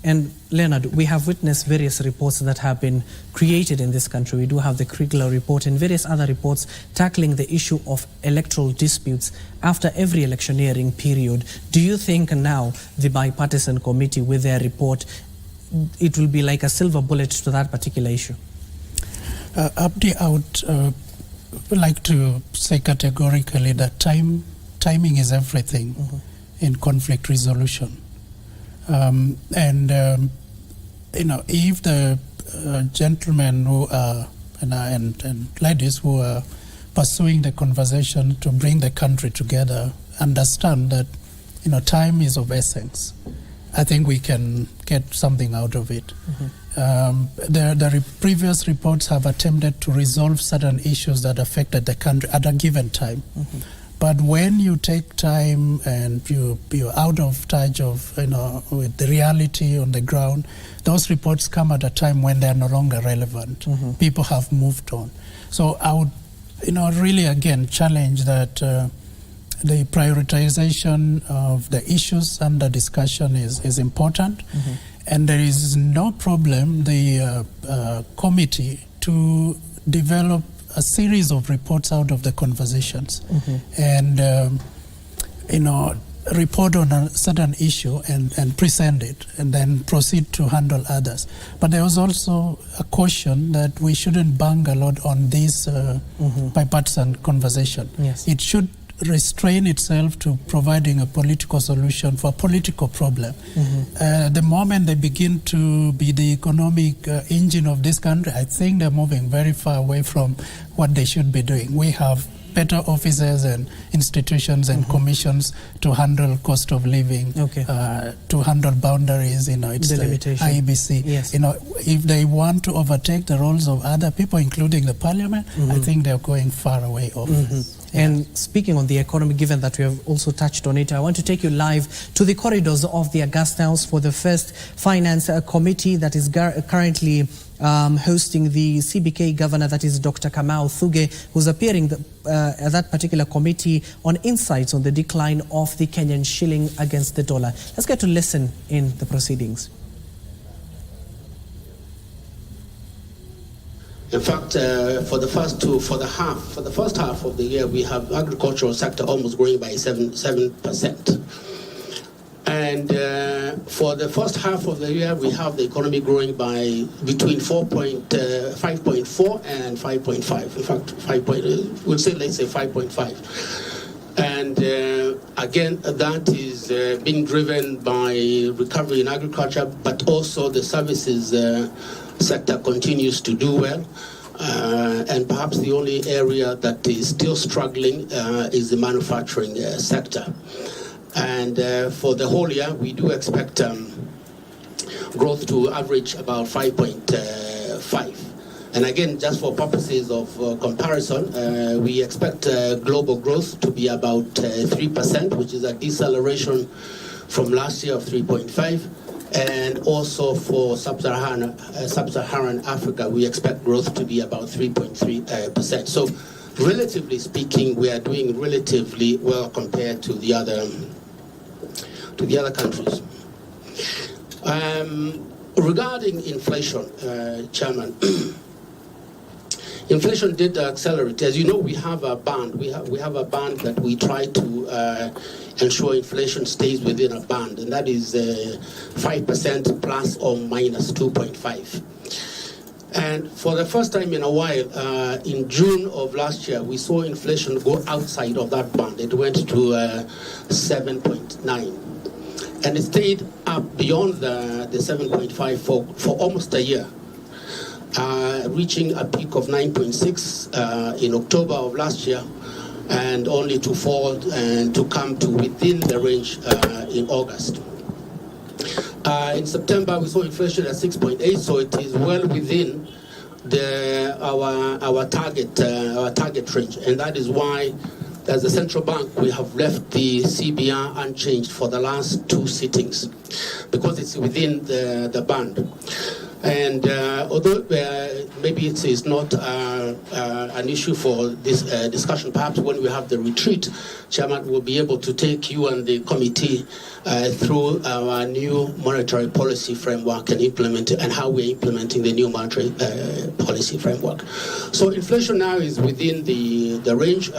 And Leonard, we have witnessed various reports that have been created in this country. We do have the Kriegler report and various other reports tackling the issue of electoral disputes after every electioneering period. Do you think now the bipartisan committee with their report, it will be like a silver bullet to that particular issue?
Abdi, I would like to say categorically that timing is everything in conflict resolution. If the gentlemen who are and ladies who are pursuing the conversation to bring the country together understand that time is of essence, I think we can get something out of it. The previous reports have attempted to resolve certain issues that affected the country at a given time. But when you take time and you're out of touch of with the reality on the ground, those reports come at a time when they're no longer relevant. People have moved on. So I would really again challenge that the prioritization of the issues under discussion is important. And there is no problem, the committee, to develop a series of reports out of the conversations. And, report on a certain issue and present it, and then proceed to handle others. But there was also a caution that we shouldn't bang a lot on this bipartisan conversation.
Yes.
It should restrain itself to providing a political solution for a political problem. The moment they begin to be the economic engine of this country, I think they're moving very far away from what they should be doing. We have better offices and institutions and commissions to handle cost of living, to handle boundaries, it's the IBC.
Yes.
If they want to overtake the roles of other people, including the parliament, I think they're going far away off.
And speaking on the economy, given that we have also touched on it, I want to take you live to the corridors of the Augusta House for the first finance committee that is currently hosting the CBK governor, that is Dr. Kamau Thuge, who's appearing at that particular committee on insights on the decline of the Kenyan shilling against the dollar. Let's get to listen in the proceedings.
In fact, for the first half of the year, we have agricultural sector almost growing by 7%. And for the first half of the year, we have the economy growing by between 5.4 and 5.5. In fact, let's say 5.5. And again, that is being driven by recovery in agriculture, but also the services sector continues to do well. And perhaps the only area that is still struggling is the manufacturing sector. And for the whole year, we do expect growth to average about 5.5. And again, just for purposes of comparison, we expect global growth to be about 3%, which is a deceleration from last year of 3.5. And also for sub-Saharan Africa, we expect growth to be about 3.3%. So relatively speaking, we are doing relatively well compared to the other countries. Regarding inflation, Chairman, inflation did accelerate. As you know, we have a band. We have a band that we try to ensure inflation stays within a band, and that is 5% plus or minus 2.5. And for the first time in a while, in June of last year, we saw inflation go outside of that band. It went to 7.9. And it stayed up beyond the 7.5 for almost a year, reaching a peak of 9.6 in October of last year, and only to fall and to come to within the range in August. In September, we saw inflation at 6.8, so it is well within our target range, and that is why, as the central bank, we have left the CBR unchanged for the last two sittings, because it's within the band. And although maybe it is not an issue for this discussion, perhaps when we have the retreat, Chairman will be able to take you and the committee through our new monetary policy framework and implement it, and how we're implementing the new monetary policy framework. So inflation now is within the range.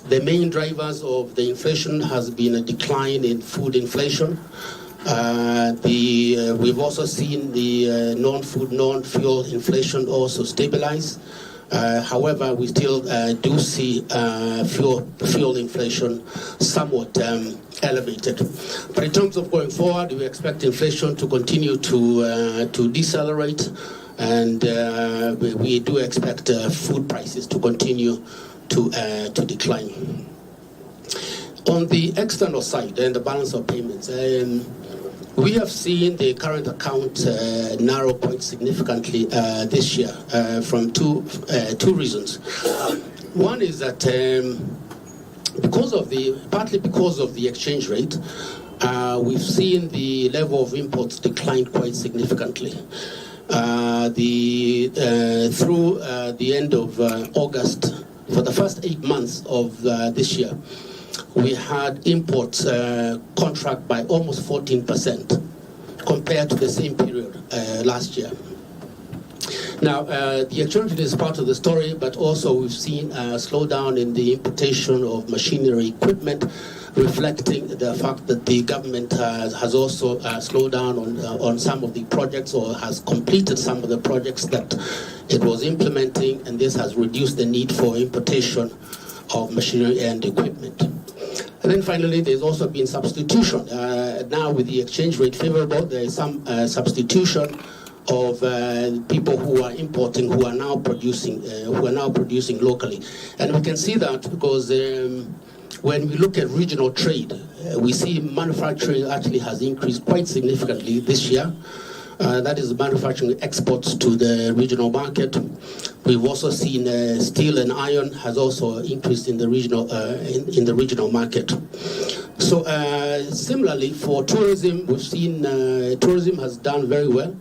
The main drivers of the inflation has been a decline in food inflation. We've also seen the non-food, non-fuel inflation also stabilize. However, we still do see fuel inflation somewhat elevated. But in terms of going forward, we expect inflation to continue to decelerate, and we do expect food prices to continue to decline. On the external side and the balance of payments, we have seen the current account narrow quite significantly this year from two reasons. One is that partly because of the exchange rate, we've seen the level of imports decline quite significantly. Through the end of August, for the first 8 months of this year, we had imports contract by almost 14%, compared to the same period last year. Now, the exchange rate is part of the story, but also we've seen a slowdown in the importation of machinery equipment, reflecting the fact that the government has also slowed down on some of the projects, or has completed some of the projects that it was implementing, and this has reduced the need for importation of machinery and equipment. And then finally, there's also been substitution. Now with the exchange rate favorable, there is some substitution of people who are importing, who are now producing locally. And we can see that because when we look at regional trade, we see manufacturing actually has increased quite significantly this year. That is manufacturing exports to the regional market. We've also seen steel and iron has also increased in the regional market. So similarly for tourism, we've seen tourism has done very well.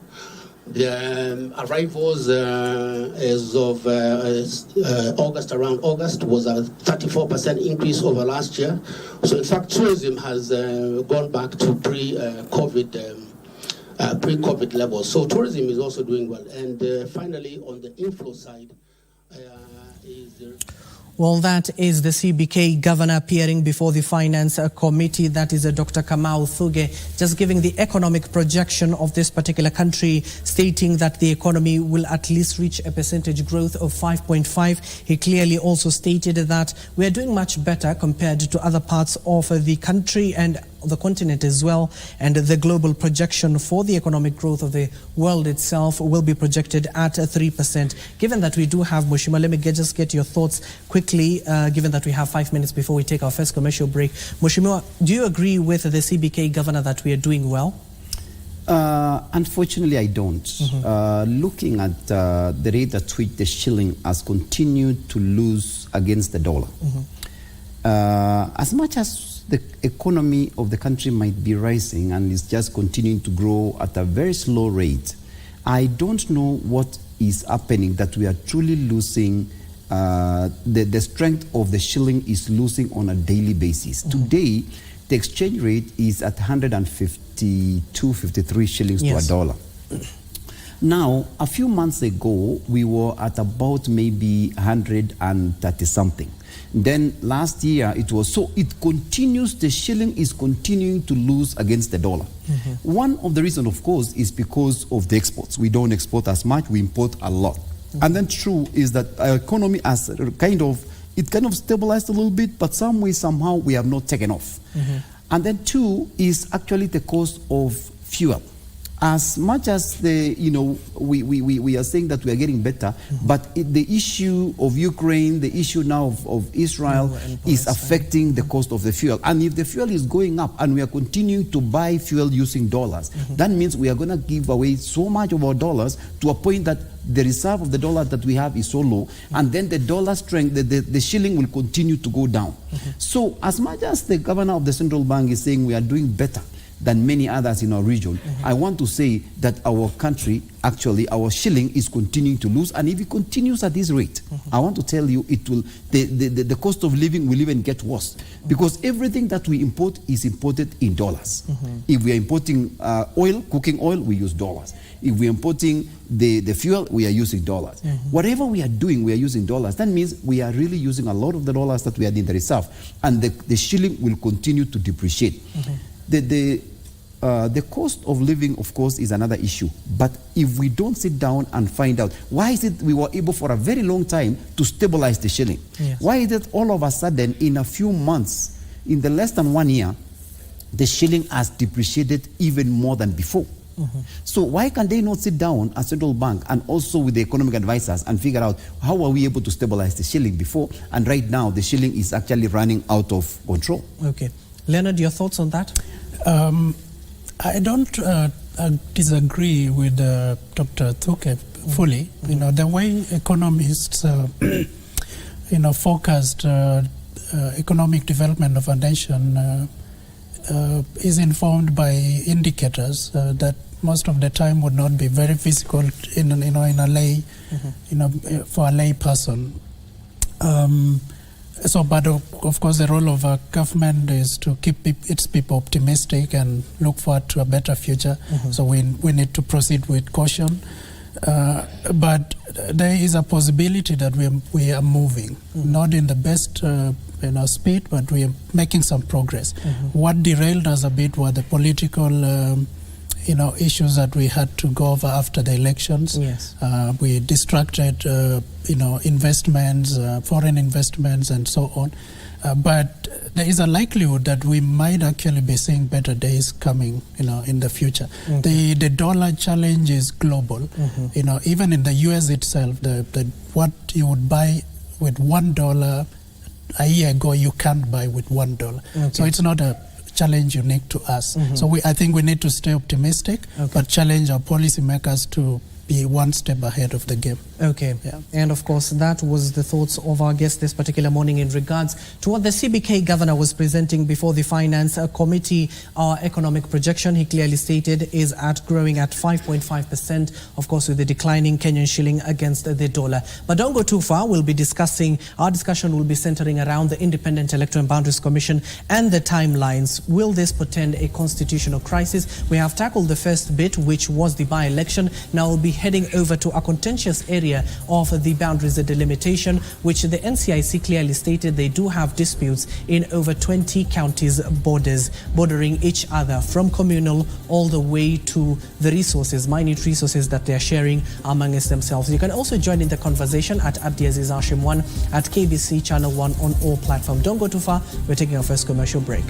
The arrivals as of August, around August, was a 34% increase over last year. So in fact, tourism has gone back to pre-COVID levels. So tourism is also doing well. And finally, on the inflow side,
Well, that is the CBK governor appearing before the Finance Committee. That is Dr. Kamau Thuge, just giving the economic projection of this particular country, stating that the economy will at least reach a percentage growth of 5.5. He clearly also stated that we are doing much better compared to other parts of the country and the continent as well, and the global projection for the economic growth of the world itself will be projected at 3%. Given that we do have Mheshimiwa, let me just get your thoughts quickly, given that we have 5 minutes before we take our first commercial break. Mheshimiwa, do you agree with the CBK governor that we are doing well?
Unfortunately, I don't. Looking at the rate at which the shilling has continued to lose against the dollar, as much as the economy of the country might be rising and is just continuing to grow at a very slow rate, I don't know what is happening that we are truly losing. The strength of the shilling is losing on a daily basis. Today, the exchange rate is at 152, 53 shillings to a dollar. Now, a few months ago, we were at about maybe 130 something. Then last year it was, so it continues, the shilling is continuing to lose against the dollar. One of the reasons, of course, is because of the exports. We don't export as much, we import a lot. And then true is that our economy has kind of stabilized a little bit, but some way, somehow, we have not taken off. And then two is actually the cost of fuel. As much as we are saying that we are getting better, but the issue of Ukraine, the issue now of Israel is affecting the cost of the fuel. And if the fuel is going up and we are continuing to buy fuel using dollars, that means we are going to give away so much of our dollars to a point that the reserve of the dollar that we have is so low, and then the dollar strength, the shilling will continue to go down. So as much as the governor of the central bank is saying we are doing better than many others in our region, I want to say that our country, actually, our shilling is continuing to lose, and if it continues at this rate, I want to tell you, it will, the cost of living will even get worse, because everything that we import is imported in dollars. If we are importing oil, cooking oil, we use dollars. If we are importing the fuel, we are using dollars. Whatever we are doing, we are using dollars. That means we are really using a lot of the dollars that we had in the reserve, and the shilling will continue to depreciate. The cost of living, of course, is another issue. But if we don't sit down and find out, why is it we were able for a very long time to stabilize the shilling? Why is it all of a sudden, in a few months, in the less than 1 year, the shilling has depreciated even more than before? So why can they not sit down at central bank and also with the economic advisors and figure out how are we able to stabilize the shilling before? And right now, the shilling is actually running out of control.
Okay. Leonard, your thoughts on that?
I don't disagree with Dr. Thuge fully. The way economists, forecast economic development of a nation is informed by indicators that most of the time would not be very physical in a lay, for a lay person. But of course, the role of a government is to keep its people optimistic and look forward to a better future. So we need to proceed with caution. But there is a possibility that we are moving, not in the best speed, but we are making some progress. What derailed us a bit were the political issues that we had to go over after the elections.
Yes.
We distracted, investments, foreign investments, and so on. But there is a likelihood that we might actually be seeing better days coming, in the future. The dollar challenge is global. Even in the U.S. itself, the what you would buy with $1 a year ago, you can't buy with $1. So it's not a challenge unique to us. So I think we need to stay optimistic, but challenge our policymakers to be one step ahead of the game.
Okay. Yeah. And of course, that was the thoughts of our guest this particular morning in regards to what the CBK governor was presenting before the Finance Committee. Our economic projection, he clearly stated, is growing at 5.5%, of course, with the declining Kenyan shilling against the dollar. But don't go too far. We'll be our discussion will be centering around the Independent Electoral and Boundaries Commission and the timelines. Will this portend a constitutional crisis? We have tackled the first bit, which was the by-election. Now we'll be heading over to a contentious area of the boundaries delimitation, which the NCIC clearly stated they do have disputes in over 20 counties bordering each other, from communal all the way to the minute resources that they are sharing amongst themselves. You can also join in the conversation at Abdiaziz Hashim 1 at KBC Channel 1 on all platforms. Don't go too far. We're taking our first commercial break.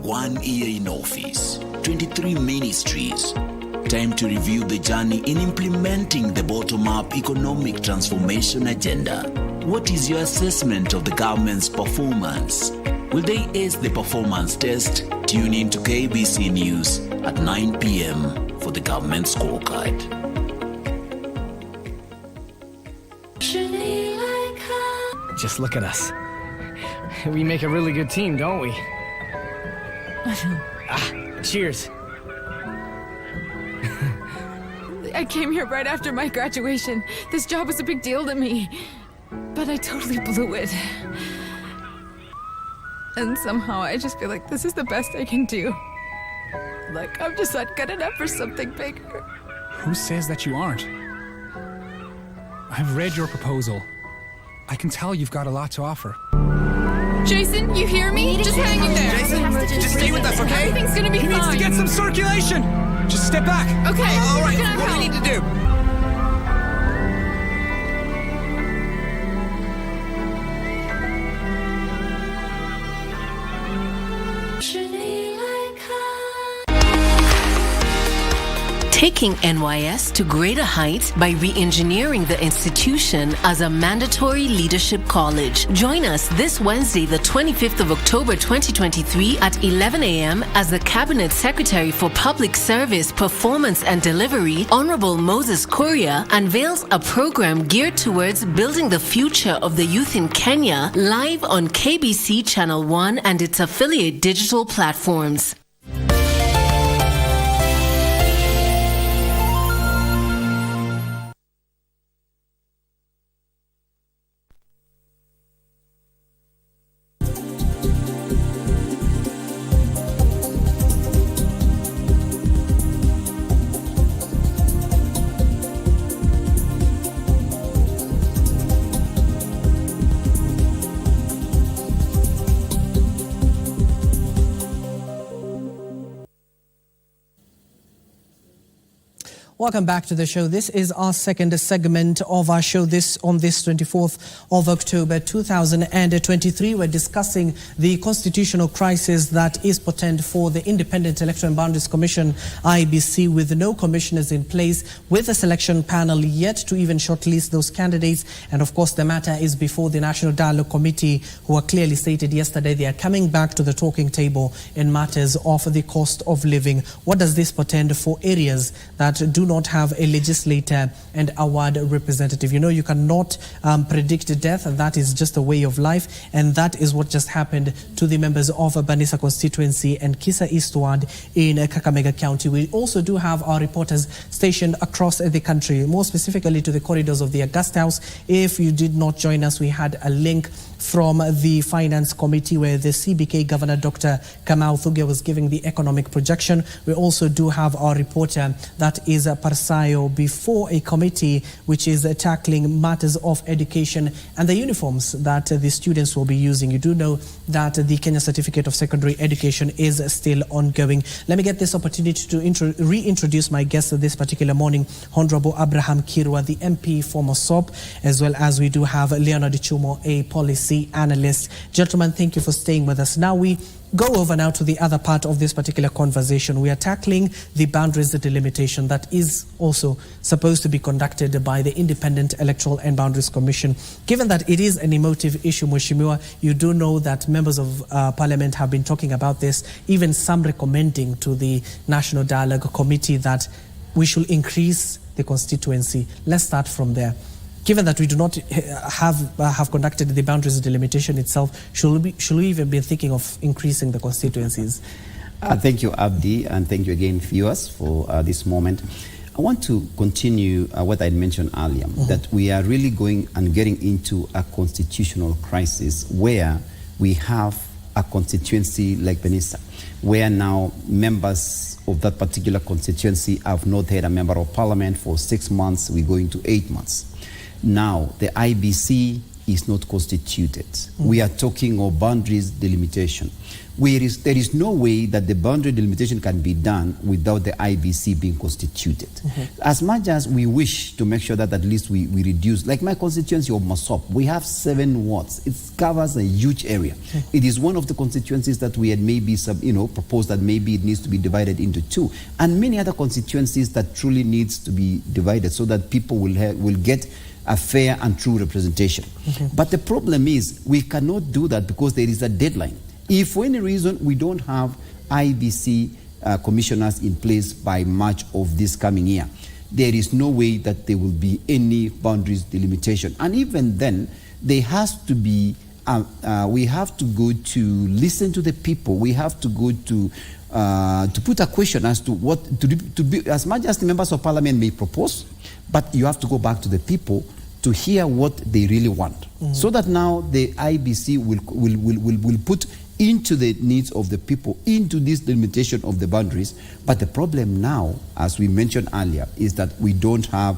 One year in office, 23 ministries. Time to review the journey in implementing the bottom-up economic transformation agenda. What is your assessment of the government's performance? Will they ace the performance test? Tune in to KBC News at 9 p.m. for the government scorecard.
Just look at us. We make a really good team, don't we? Cheers.
I came here right after my graduation. This job was a big deal to me. But I totally blew it. And somehow I just feel like this is the best I can do. Like I'm just not good enough for something bigger.
Who says that you aren't? I've read your proposal. I can tell you've got a lot to offer.
Jason, you hear me? Just hang in there.
Jason, just stay with us, okay?
Everything's gonna be fine.
He needs to get some circulation. Just step back.
Okay.
All right, what do we need to do?
Taking NYS to greater heights by re-engineering the institution as a mandatory leadership college. Join us this Wednesday, the 25th of October 2023 at 11 a.m. as the Cabinet Secretary for Public Service, Performance and Delivery, Honorable Moses Kuria, unveils a program geared towards building the future of the youth in Kenya, live on KBC Channel 1 and its affiliate digital platforms.
Welcome back to the show. This is our second segment of our show on this 24th of October 2023. We're discussing the constitutional crisis that is potent for the Independent Electoral and Boundaries Commission, IBC, with no commissioners in place, with a selection panel yet to even shortlist those candidates. And of course, the matter is before the National Dialogue Committee, who are clearly stated yesterday they are coming back to the talking table in matters of the cost of living. What does this portend for areas that do not have a legislator and a ward representative? You know, you cannot predict death. That is just a way of life. And that is what just happened to the members of Banisa constituency and Kisa East Ward in Kakamega County. We also do have our reporters stationed across the country, more specifically to the corridors of the Augusta House. If you did not join us, we had a link from the Finance Committee where the CBK Governor Dr. Kamau Thuge was giving the economic projection. We also do have our reporter, that is Parsayo, before a committee which is tackling matters of education and the uniforms that the students will be using. You do know that the Kenya Certificate of Secondary Education is still ongoing. Let me get this opportunity to reintroduce my guest this particular morning, Honorable Abraham Kirwa, the MP for Mosop, as well as we do have Leonard Chumo, a policy analyst. Gentlemen, thank you for staying with us. Now we go over now to the other part of this particular conversation. We are tackling the boundaries, the delimitation that is also supposed to be conducted by the Independent Electoral and Boundaries Commission. Given that it is an emotive issue, Mheshimiwa, you do know that members of Parliament have been talking about this, even some recommending to the National Dialogue Committee that we should increase the constituency. Let's start from there. Given that we do not have conducted the boundaries delimitation itself, should we even be thinking of increasing the constituencies?
Thank you, Abdi, and thank you again, viewers, for this moment. I want to continue what I mentioned earlier, that we are really going and getting into a constitutional crisis where we have a constituency like Benissa, where now members of that particular constituency have not had a member of parliament for 6 months. We're going to 8 months. Now, the IBC is not constituted. We are talking of boundaries delimitation. There is no way that the boundary delimitation can be done without the IBC being constituted. As much as we wish to make sure that at least we reduce, like my constituency of Mosop, we have 7 wards. It covers a huge area. It is one of the constituencies that we had maybe proposed that maybe it needs to be divided into 2, and many other constituencies that truly needs to be divided so that people will get a fair and true representation. But the problem is we cannot do that because there is a deadline. If for any reason we don't have IBC commissioners in place by March of this coming year, there is no way that there will be any boundaries delimitation. And even then, there has to be, we have to go to listen to the people. We have to go to put a question as to what to be, as much as the members of parliament may propose, but you have to go back to the people to hear what they really want, so that now the IBC will put into the needs of the people, into this delimitation of the boundaries. But the problem now, as we mentioned earlier, is that we don't have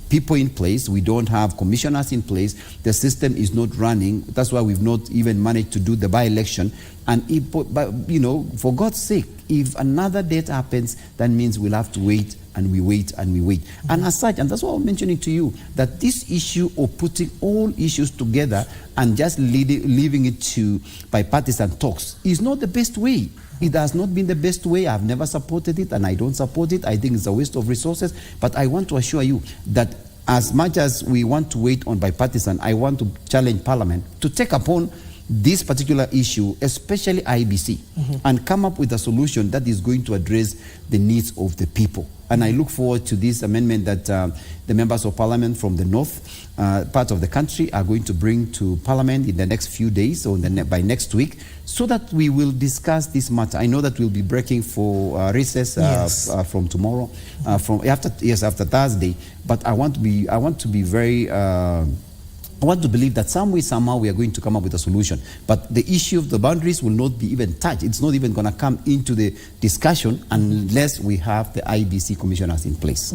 people in place, we don't have commissioners in place, the system is not running. That's why we've not even managed to do the by-election. And for God's sake, if another date happens, that means we'll have to wait and we wait and we wait. And as such, and that's why I'm mentioning to you, that this issue of putting all issues together and just leaving it to bipartisan talks is not the best way. It has not been the best way. I've never supported it, and I don't support it. I think it's a waste of resources. But I want to assure you that as much as we want to wait on bipartisan, I want to challenge Parliament to take upon this particular issue, especially IBC, and come up with a solution that is going to address the needs of the people. And I look forward to this amendment that the members of Parliament from the north part of the country are going to bring to Parliament in the next few days or by next week, so that we will discuss this matter. I know that we'll be breaking for recess from tomorrow, after Thursday. But I want to be very. I want to believe that somehow we are going to come up with a solution. But the issue of the boundaries will not be even touched. It's not even going to come into the discussion unless we have the IBC commissioners in place.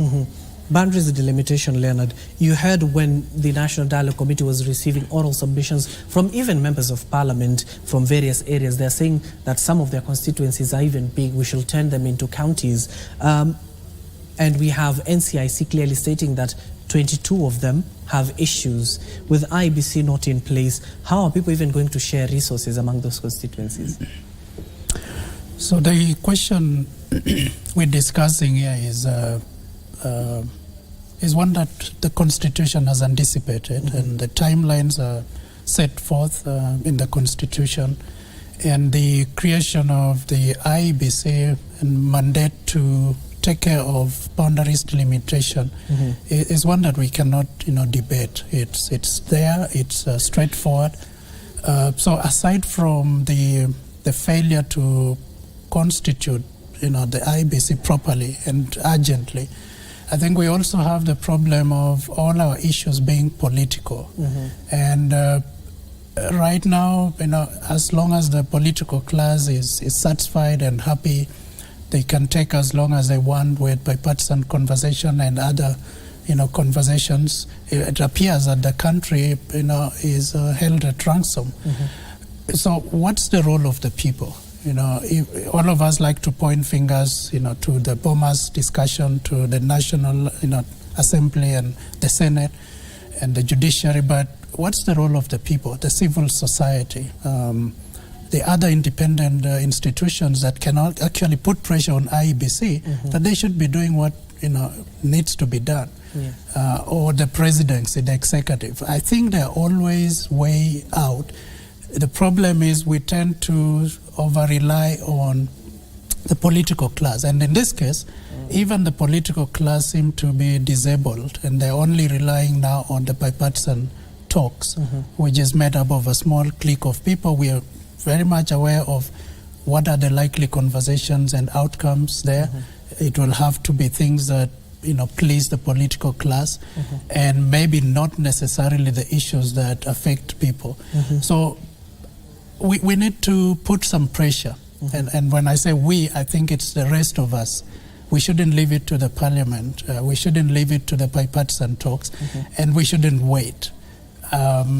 Boundaries delimitation, Leonard. You heard when the National Dialogue Committee was receiving oral submissions from even members of Parliament from various areas. They're saying that some of their constituencies are even big. We shall turn them into counties. and we have NCIC clearly stating that 22 of them have issues. With IBC not in place, how are people even going to share resources among those constituencies?
So the question we're discussing here is one that the Constitution has anticipated, and the timelines are set forth in the Constitution, and the creation of the IBC and mandate to take care of boundaries delimitation is one that we cannot, debate. It's there. It's straightforward. So aside from the failure to constitute, the IBC properly and urgently, I think we also have the problem of all our issues being political. And right now, as long as the political class is satisfied and happy, they can take as long as they want with bipartisan conversation and other, conversations. It appears that the country, is held at ransom. So what's the role of the people? All of us like to point fingers, to the bombers discussion, to the National, Assembly and the Senate and the judiciary, but what's the role of the people, the civil society, the other independent institutions that cannot actually put pressure on IEBC, that they should be doing what needs to be done, or the presidency, the executive. I think they're always way out. The problem is we tend to over-rely on the political class, and in this case, even the political class seem to be disabled, and they're only relying now on the bipartisan talks, which is made up of a small clique of people. We are very much aware of what are the likely conversations and outcomes there. It will have to be things that please the political class, and maybe not necessarily the issues that affect people. So we need to put some pressure, and when I say we, I think it's the rest of us. We shouldn't leave it to the parliament. We shouldn't leave it to the bipartisan talks, and we shouldn't wait.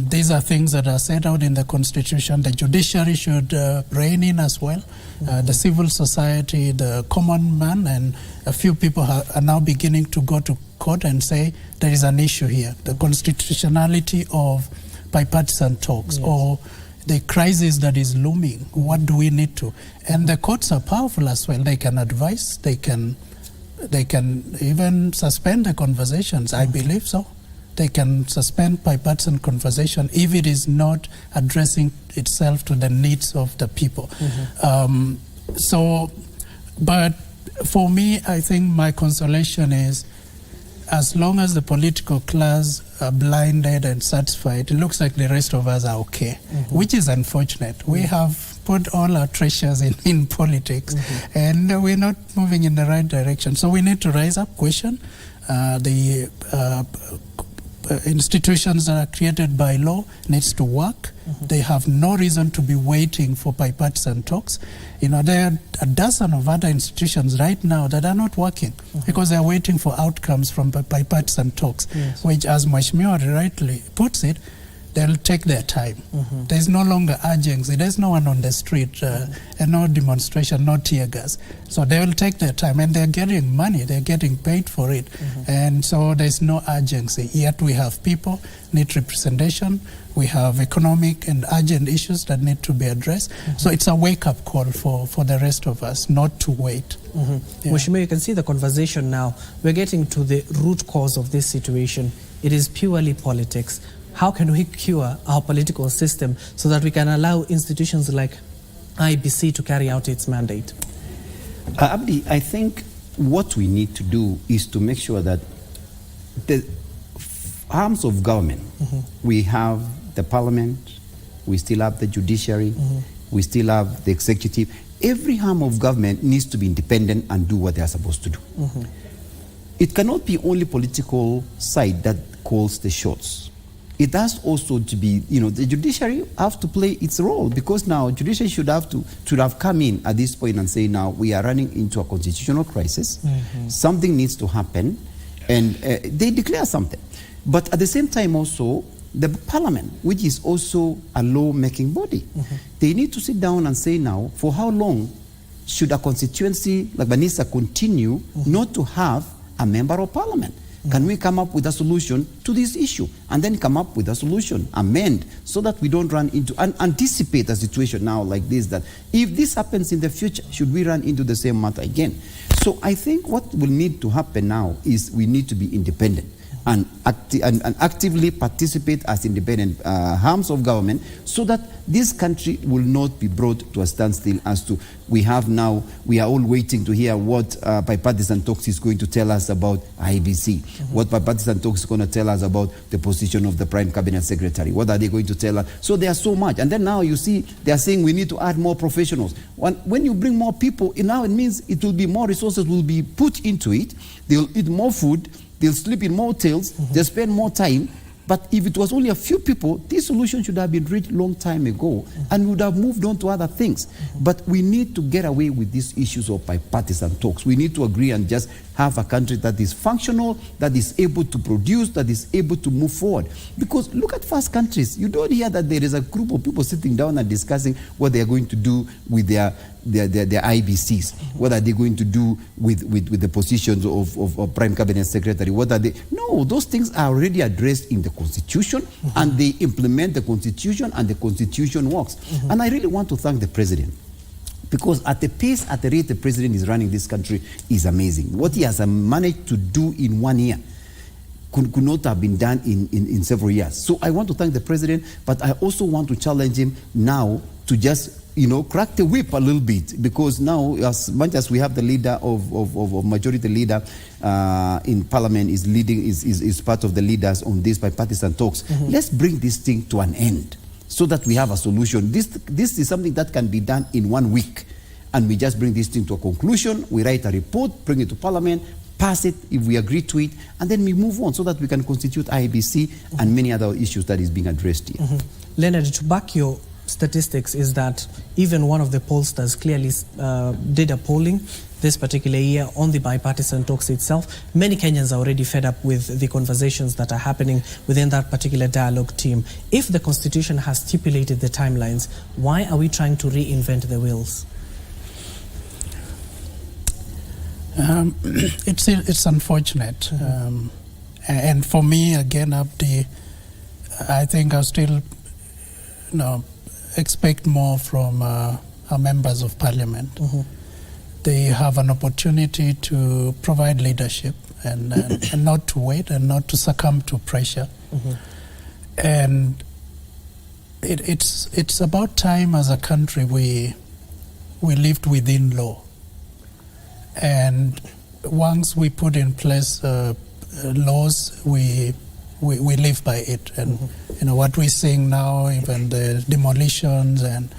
These are things that are set out in the Constitution. The judiciary should rein in as well. The civil society, the common man, and a few people are now beginning to go to court and say there is an issue here. The constitutionality of bipartisan talks, or the crisis that is looming. What do we need to? And the courts are powerful as well. They can advise. They can even suspend the conversations. I believe so. They can suspend bipartisan conversation if it is not addressing itself to the needs of the people. But for me, I think my consolation is, as long as the political class are blinded and satisfied, it looks like the rest of us are okay, which is unfortunate. We have put all our treasures in politics, and we're not moving in the right direction. So we need to rise up, question the institutions that are created by law needs to work. They have no reason to be waiting for bipartisan talks. There are a dozen of other institutions right now that are not working because they are waiting for outcomes from bipartisan talks, which, as Mashujaa rightly puts it, they'll take their time. There's no longer urgency. There's no one on the street, and no demonstration, no tear gas. So they will take their time, and they're getting money. They're getting paid for it. And so there's no urgency. Yet we have people need representation. We have economic and urgent issues that need to be addressed. So it's a wake-up call for the rest of us, not to wait.
Mheshimiwa, you can see the conversation now. We're getting to the root cause of this situation. It is purely politics. How can we cure our political system so that we can allow institutions like IBC to carry out its mandate?
Abdi, I think what we need to do is to make sure that the arms of government, we have the parliament, we still have the judiciary, we still have the executive. Every arm of government needs to be independent and do what they are supposed to do. It cannot be only political side that calls the shots. It has also to be, the judiciary have to play its role, because now judiciary should have come in at this point and say, now we are running into a constitutional crisis. Something needs to happen, and they declare something. But at the same time also, the parliament, which is also a law-making body, they need to sit down and say now, for how long should a constituency like Banisa continue not to have a member of parliament. Can we come up with a solution to this issue? And then come up with a solution, amend, so that we don't run into, and anticipate a situation now like this, that if this happens in the future, should we run into the same matter again? So I think what will need to happen now is we need to be independent and actively participate as independent arms of government, so that this country will not be brought to a standstill as to we are all waiting to hear what bipartisan talks is going to tell us about IBC, what bipartisan talks is going to tell us about the position of the Prime Cabinet Secretary, what are they going to tell us? So there's so much. And then now you see they are saying we need to add more professionals. When you bring more people, now it means it will be more resources will be put into it, they'll eat more food, they'll sleep in more hotels, they'll spend more time. But if it was only a few people, this solution should have been reached long time ago, and would have moved on to other things. But we need to get away with these issues of bipartisan talks. We need to agree and just have a country that is functional, that is able to produce, that is able to move forward. Because look at first countries. You don't hear that there is a group of people sitting down and discussing what they are going to do with their IBCs. What are they going to do with the positions of Prime Cabinet Secretary? What are they? No, those things are already addressed in the Constitution, and they implement the Constitution, and the Constitution works. And I really want to thank the President, because at the pace, at the rate the President is running this country is amazing. What he has managed to do in 1 year could not have been done in several years. So I want to thank the President, but I also want to challenge him now to just crack the whip a little bit, because now, as much as we have the leader of majority leader in Parliament is part of the leaders on these bipartisan talks, let's bring this thing to an end, so that we have a solution. This is something that can be done in 1 week, and we just bring this thing to a conclusion. We write a report, bring it to Parliament, pass it if we agree to it, and then we move on, so that we can constitute IBC and many other issues that is being addressed here.
Leonard, to back your statistics is that even one of the pollsters clearly did a polling this particular year on the bipartisan talks itself. Many Kenyans are already fed up with the conversations that are happening within that particular dialogue team. If the Constitution has stipulated the timelines, why are we trying to reinvent the wheels?
It's unfortunate. And for me, again, Abdi, I think I still expect more from our members of Parliament. They have an opportunity to provide leadership and not to wait and not to succumb to pressure. And it's about time as a country we lived within law. And once we put in place laws, we live by it. And what we're seeing now, even the demolitions and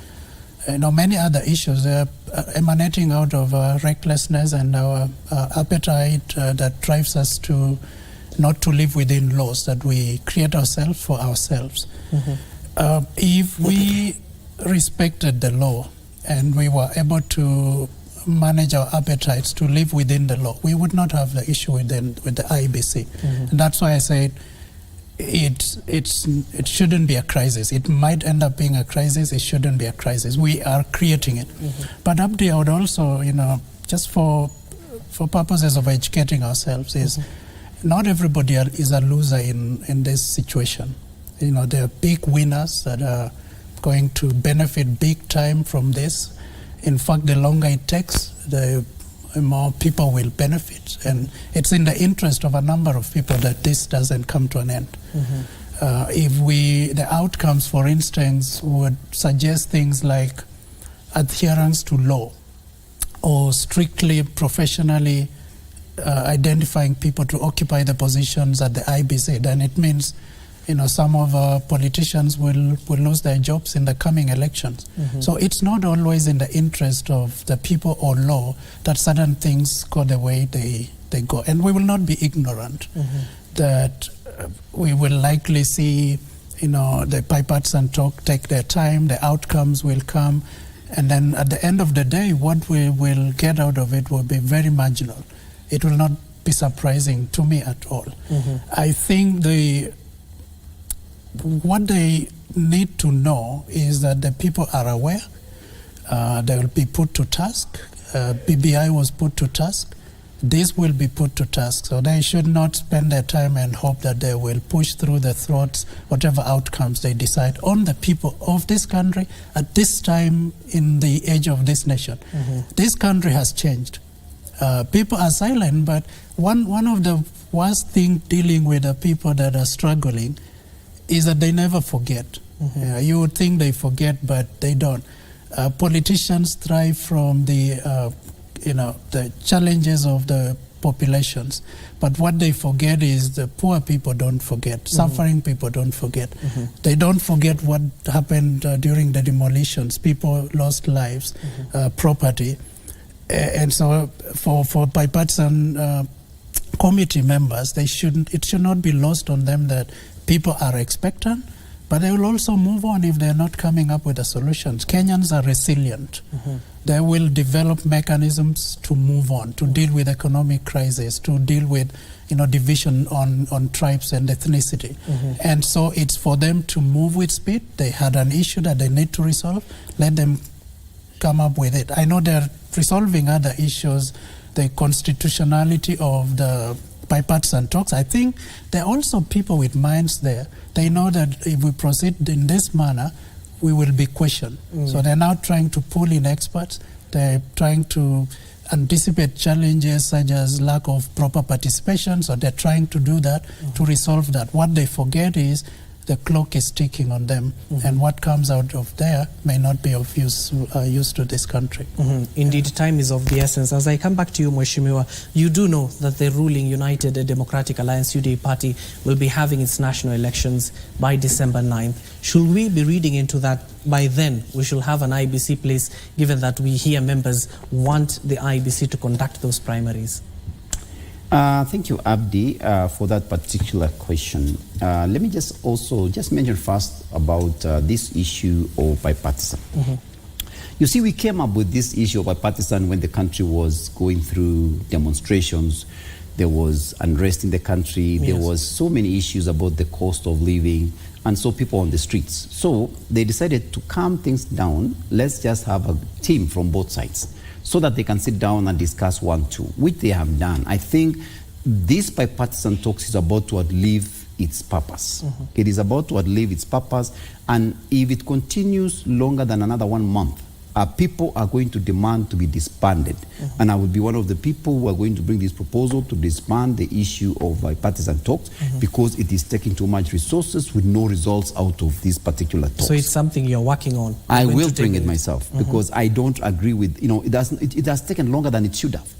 many other issues, they're emanating out of recklessness and our appetite that drives us to not to live within laws that we create ourselves for ourselves. If we respected the law and we were able to manage our appetites to live within the law, we would not have the issue with the IBC. And that's why I said it shouldn't be a crisis. It might end up being a crisis. It shouldn't be a crisis. We are creating it. But Abdi, I would also, just for purposes of educating ourselves, is not everybody is a loser in this situation. There are big winners that are going to benefit big time from this. In fact, the longer it takes, the more people will benefit. And it's in the interest of a number of people that this doesn't come to an end. If the outcomes, for instance, would suggest things like adherence to law or strictly professionally identifying people to occupy the positions at the IBC, then it means some of our politicians will lose their jobs in the coming elections. So it's not always in the interest of the people or law that certain things go the way they go. And we will not be ignorant that we will likely see, the bipartisan talk take their time, the outcomes will come, and then at the end of the day, what we will get out of it will be very marginal. It will not be surprising to me at all. I think what they need to know is that the people are aware. They will be put to task. BBI was put to task. this will be put to task. So they should not spend their time and hope that they will push through the throats, whatever outcomes they decide on the people of this country at this time in the age of this nation. This country has changed. People are silent, but one of the worst things dealing with the people that are struggling is that they never forget. You would think they forget, but they don't. Politicians thrive from the challenges of the populations, but what they forget is the poor people don't forget, suffering people don't forget. They don't forget what happened during the demolitions. People lost lives, property, and so for bipartisan committee members, it should not be lost on them that people are expectant, but they will also move on if they're not coming up with the solutions. Kenyans are resilient. They will develop mechanisms to move on, to deal with economic crisis, to deal with division on tribes and ethnicity. And so it's for them to move with speed. They had an issue that they need to resolve. Let them come up with it. I know they're resolving other issues, the constitutionality of the bipartisan talks. I think there are also people with minds there. They know that if we proceed in this manner, we will be questioned. So they're now trying to pull in experts. They're trying to anticipate challenges such as lack of proper participation. So they're trying to do that to resolve that. What they forget is the clock is ticking on them, and what comes out of there may not be of use to this country.
Indeed, time is of the essence. As I come back to you, Mheshimiwa, you do know that the ruling United Democratic Alliance UDA party will be having its national elections by December 9th. Should we be reading into that by then we shall have an IBC place, given that we hear members want the IBC to conduct those primaries?
Thank you, Abdi, for that particular question. Let me just mention first about this issue of bipartisan. You see, we came up with this issue of bipartisan when the country was going through demonstrations. There was unrest in the country. There was so many issues about the cost of living, and so people on the streets. So they decided to calm things down. Let's just have a team from both sides, so that they can sit down and discuss 1-2, which they have done. I think this bipartisan talks is about to outlive its purpose. It is about to outlive its purpose, and if it continues longer than another 1 month, people are going to demand to be disbanded. And I will be one of the people who are going to bring this proposal to disband the issue of bipartisan talks, because it is taking too much resources with no results out of this particular talks.
So it's something you're working on?
I will bring it myself, because I don't agree with, it has taken longer than it should have.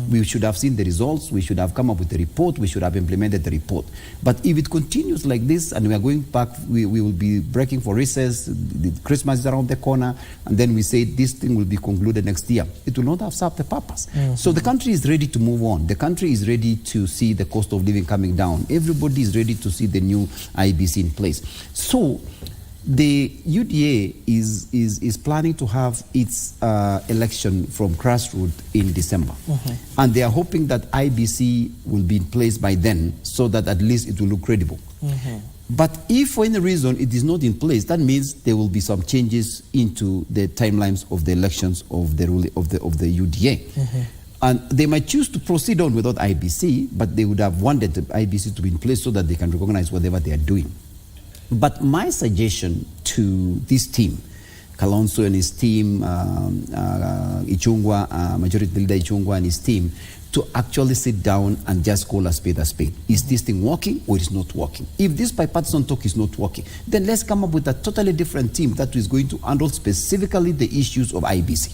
We should have seen the results. We should have come up with the report. We should have implemented the report. But if it continues like this and we are going back, we will be breaking for recess. The Christmas is around the corner, and then we say this thing will be concluded next year. It will not have served the purpose. So the country is ready to move on. The country is ready to see the cost of living coming down. Everybody is ready to see the new IBC in place. So the UDA is planning to have its election from grassroots in December. And they are hoping that IBC will be in place by then, so that at least it will look credible. But if for any reason it is not in place, that means there will be some changes into the timelines of the elections of the UDA. And they might choose to proceed on without IBC, but they would have wanted the IBC to be in place so that they can recognize whatever they are doing. But my suggestion to this team, Kalonzo and his team, Ichung'wah, Majority Leader Ichung'wah and his team, to actually sit down and just call a spade a spade. Is this thing working or is not working? If this bipartisan talk is not working, then let's come up with a totally different team that is going to handle specifically the issues of IBC.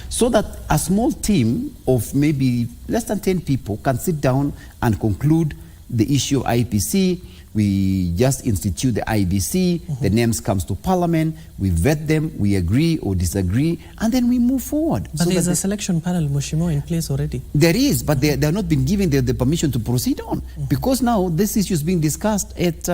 So that a small team of maybe less than 10 people can sit down and conclude the issue of IBC. We just institute the IBC, the names comes to Parliament, we vet them, we agree or disagree, and then we move forward.
But there's a selection panel, Mheshimiwa, in place already.
There is, but they have not been given the permission to proceed on, because now this issue is being discussed at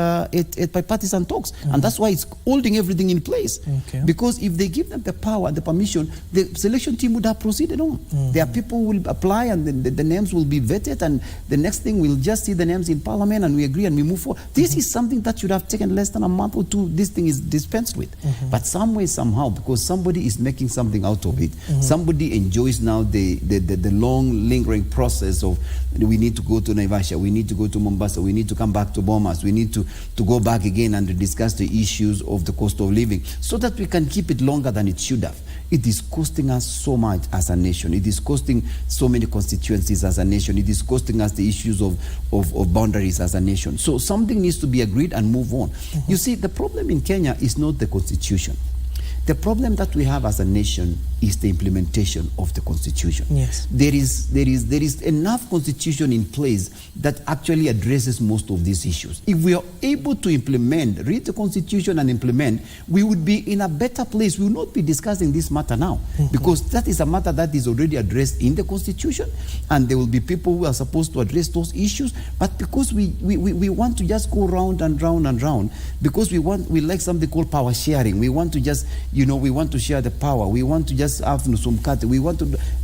bipartisan talks, and that's why it's holding everything in place. Because if they give them the power and the permission, the selection team would have proceeded on. There are people who will apply, and the names will be vetted, and the next thing we'll just see the names in Parliament, and we agree and we move forward. This is something that should have taken less than a month or two. This thing is dispensed with. But some way, somehow, because somebody is making something out of it, somebody enjoys now the long lingering process of we need to go to Naivasha, we need to go to Mombasa, we need to come back to Bomas, we need to go back again and discuss the issues of the cost of living so that we can keep it longer than it should have. It is costing us so much as a nation. It is costing so many constituencies as a nation. It is costing us the issues of boundaries as a nation. So something needs to be agreed and move on. You see, the problem in Kenya is not the constitution. The problem that we have as a nation is the implementation of the constitution.
Yes.
There is enough constitution in place that actually addresses most of these issues. If we are able to read the constitution and implement, we would be in a better place. We will not be discussing this matter now because that is a matter that is already addressed in the constitution, and there will be people who are supposed to address those issues. But because we want to just go round and round and round, because we like something called power sharing. We want to just, we want to share the power. We want to just have Nusumkate.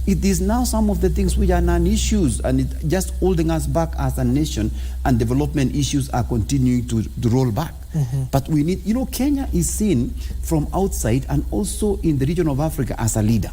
It is now some of the things which are non-issues, and it just holding us back as a nation, and development issues are continuing to roll back. But we need, Kenya is seen from outside and also in the region of Africa as a leader.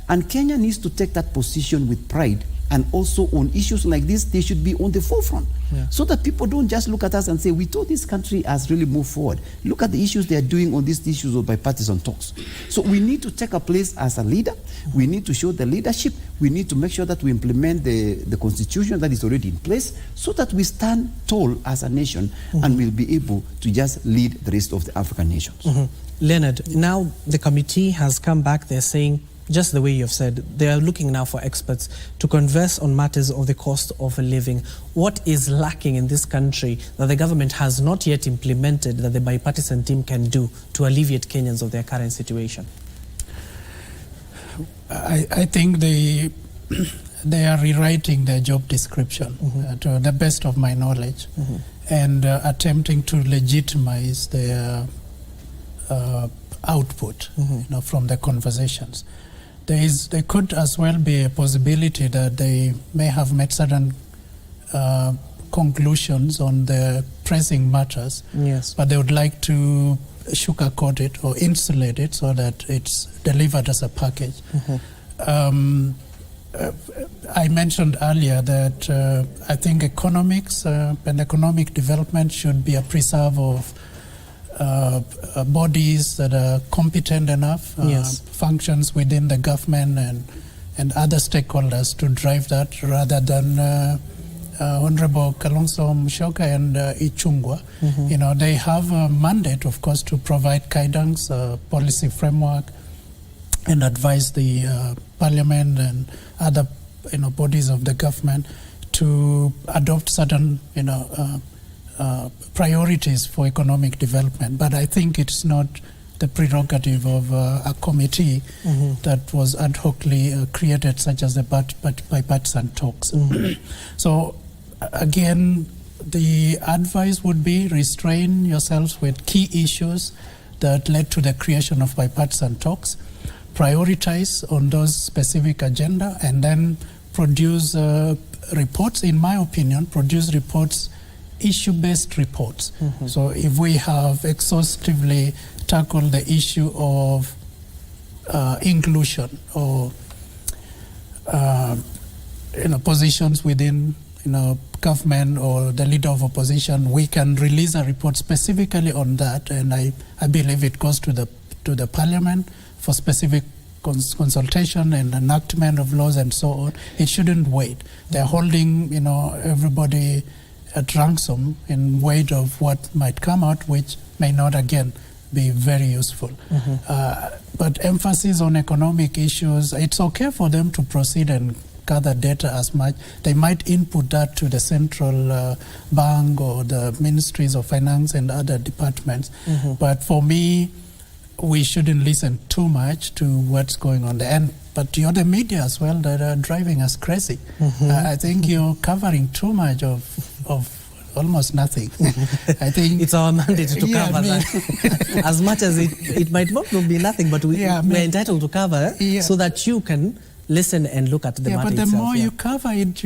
And Kenya needs to take that position with pride, and also on issues like this, they should be on the forefront. So that people don't just look at us and say, we thought this country has really moved forward. Look at the issues they are doing on these issues of bipartisan talks. So we need to take a place as a leader. We need to show the leadership. We need to make sure that we implement the constitution that is already in place so that we stand tall as a nation and we'll be able to just lead the rest of the African nations.
Leonard, now the committee has come back, they're saying, just the way you've said, they are looking now for experts to converse on matters of the cost of living. What is lacking in this country that the government has not yet implemented that the bipartisan team can do to alleviate Kenyans of their current situation?
I think they are rewriting their job description to the best of my knowledge and attempting to legitimize their output from the conversations. There could as well be a possibility that they may have made certain conclusions on the pressing matters, but they would like to sugarcoat it or insulate it so that it's delivered as a package. I mentioned earlier that I think economics and economic development should be a preserve of bodies that are competent enough, functions within the government and other stakeholders to drive that, rather than Honorable Kalonzo Musyoka and Ichung'wah. They have a mandate, of course, to provide guidance, policy framework, and advise the parliament and other bodies of the government to adopt certain priorities for economic development. But I think it's not the prerogative of a committee that was ad hocly created, such as the bipartisan talks. So again, the advice would be restrain yourselves with key issues that led to the creation of bipartisan talks, prioritize on those specific agenda, and then produce reports, in my opinion, issue-based reports. So if we have exhaustively tackled the issue of inclusion or positions within government or the leader of opposition, we can release a report specifically on that, and I believe it goes to the parliament for specific consultation and enactment of laws and so on. It shouldn't wait. They're holding everybody at ransom in weight of what might come out, which may not again be very useful. But emphasis on economic issues, it's okay for them to proceed and gather data as much. They might input that to the central bank or the ministries of finance and other departments. But for me, we shouldn't listen too much to what's going on there. But you're the media as well that are driving us crazy. I think you're covering too much of almost nothing. I think
it's our mandate to cover that. As much as it might not be nothing, but we're entitled to cover so that you can listen and look at the matter
but the
itself.
More you cover it,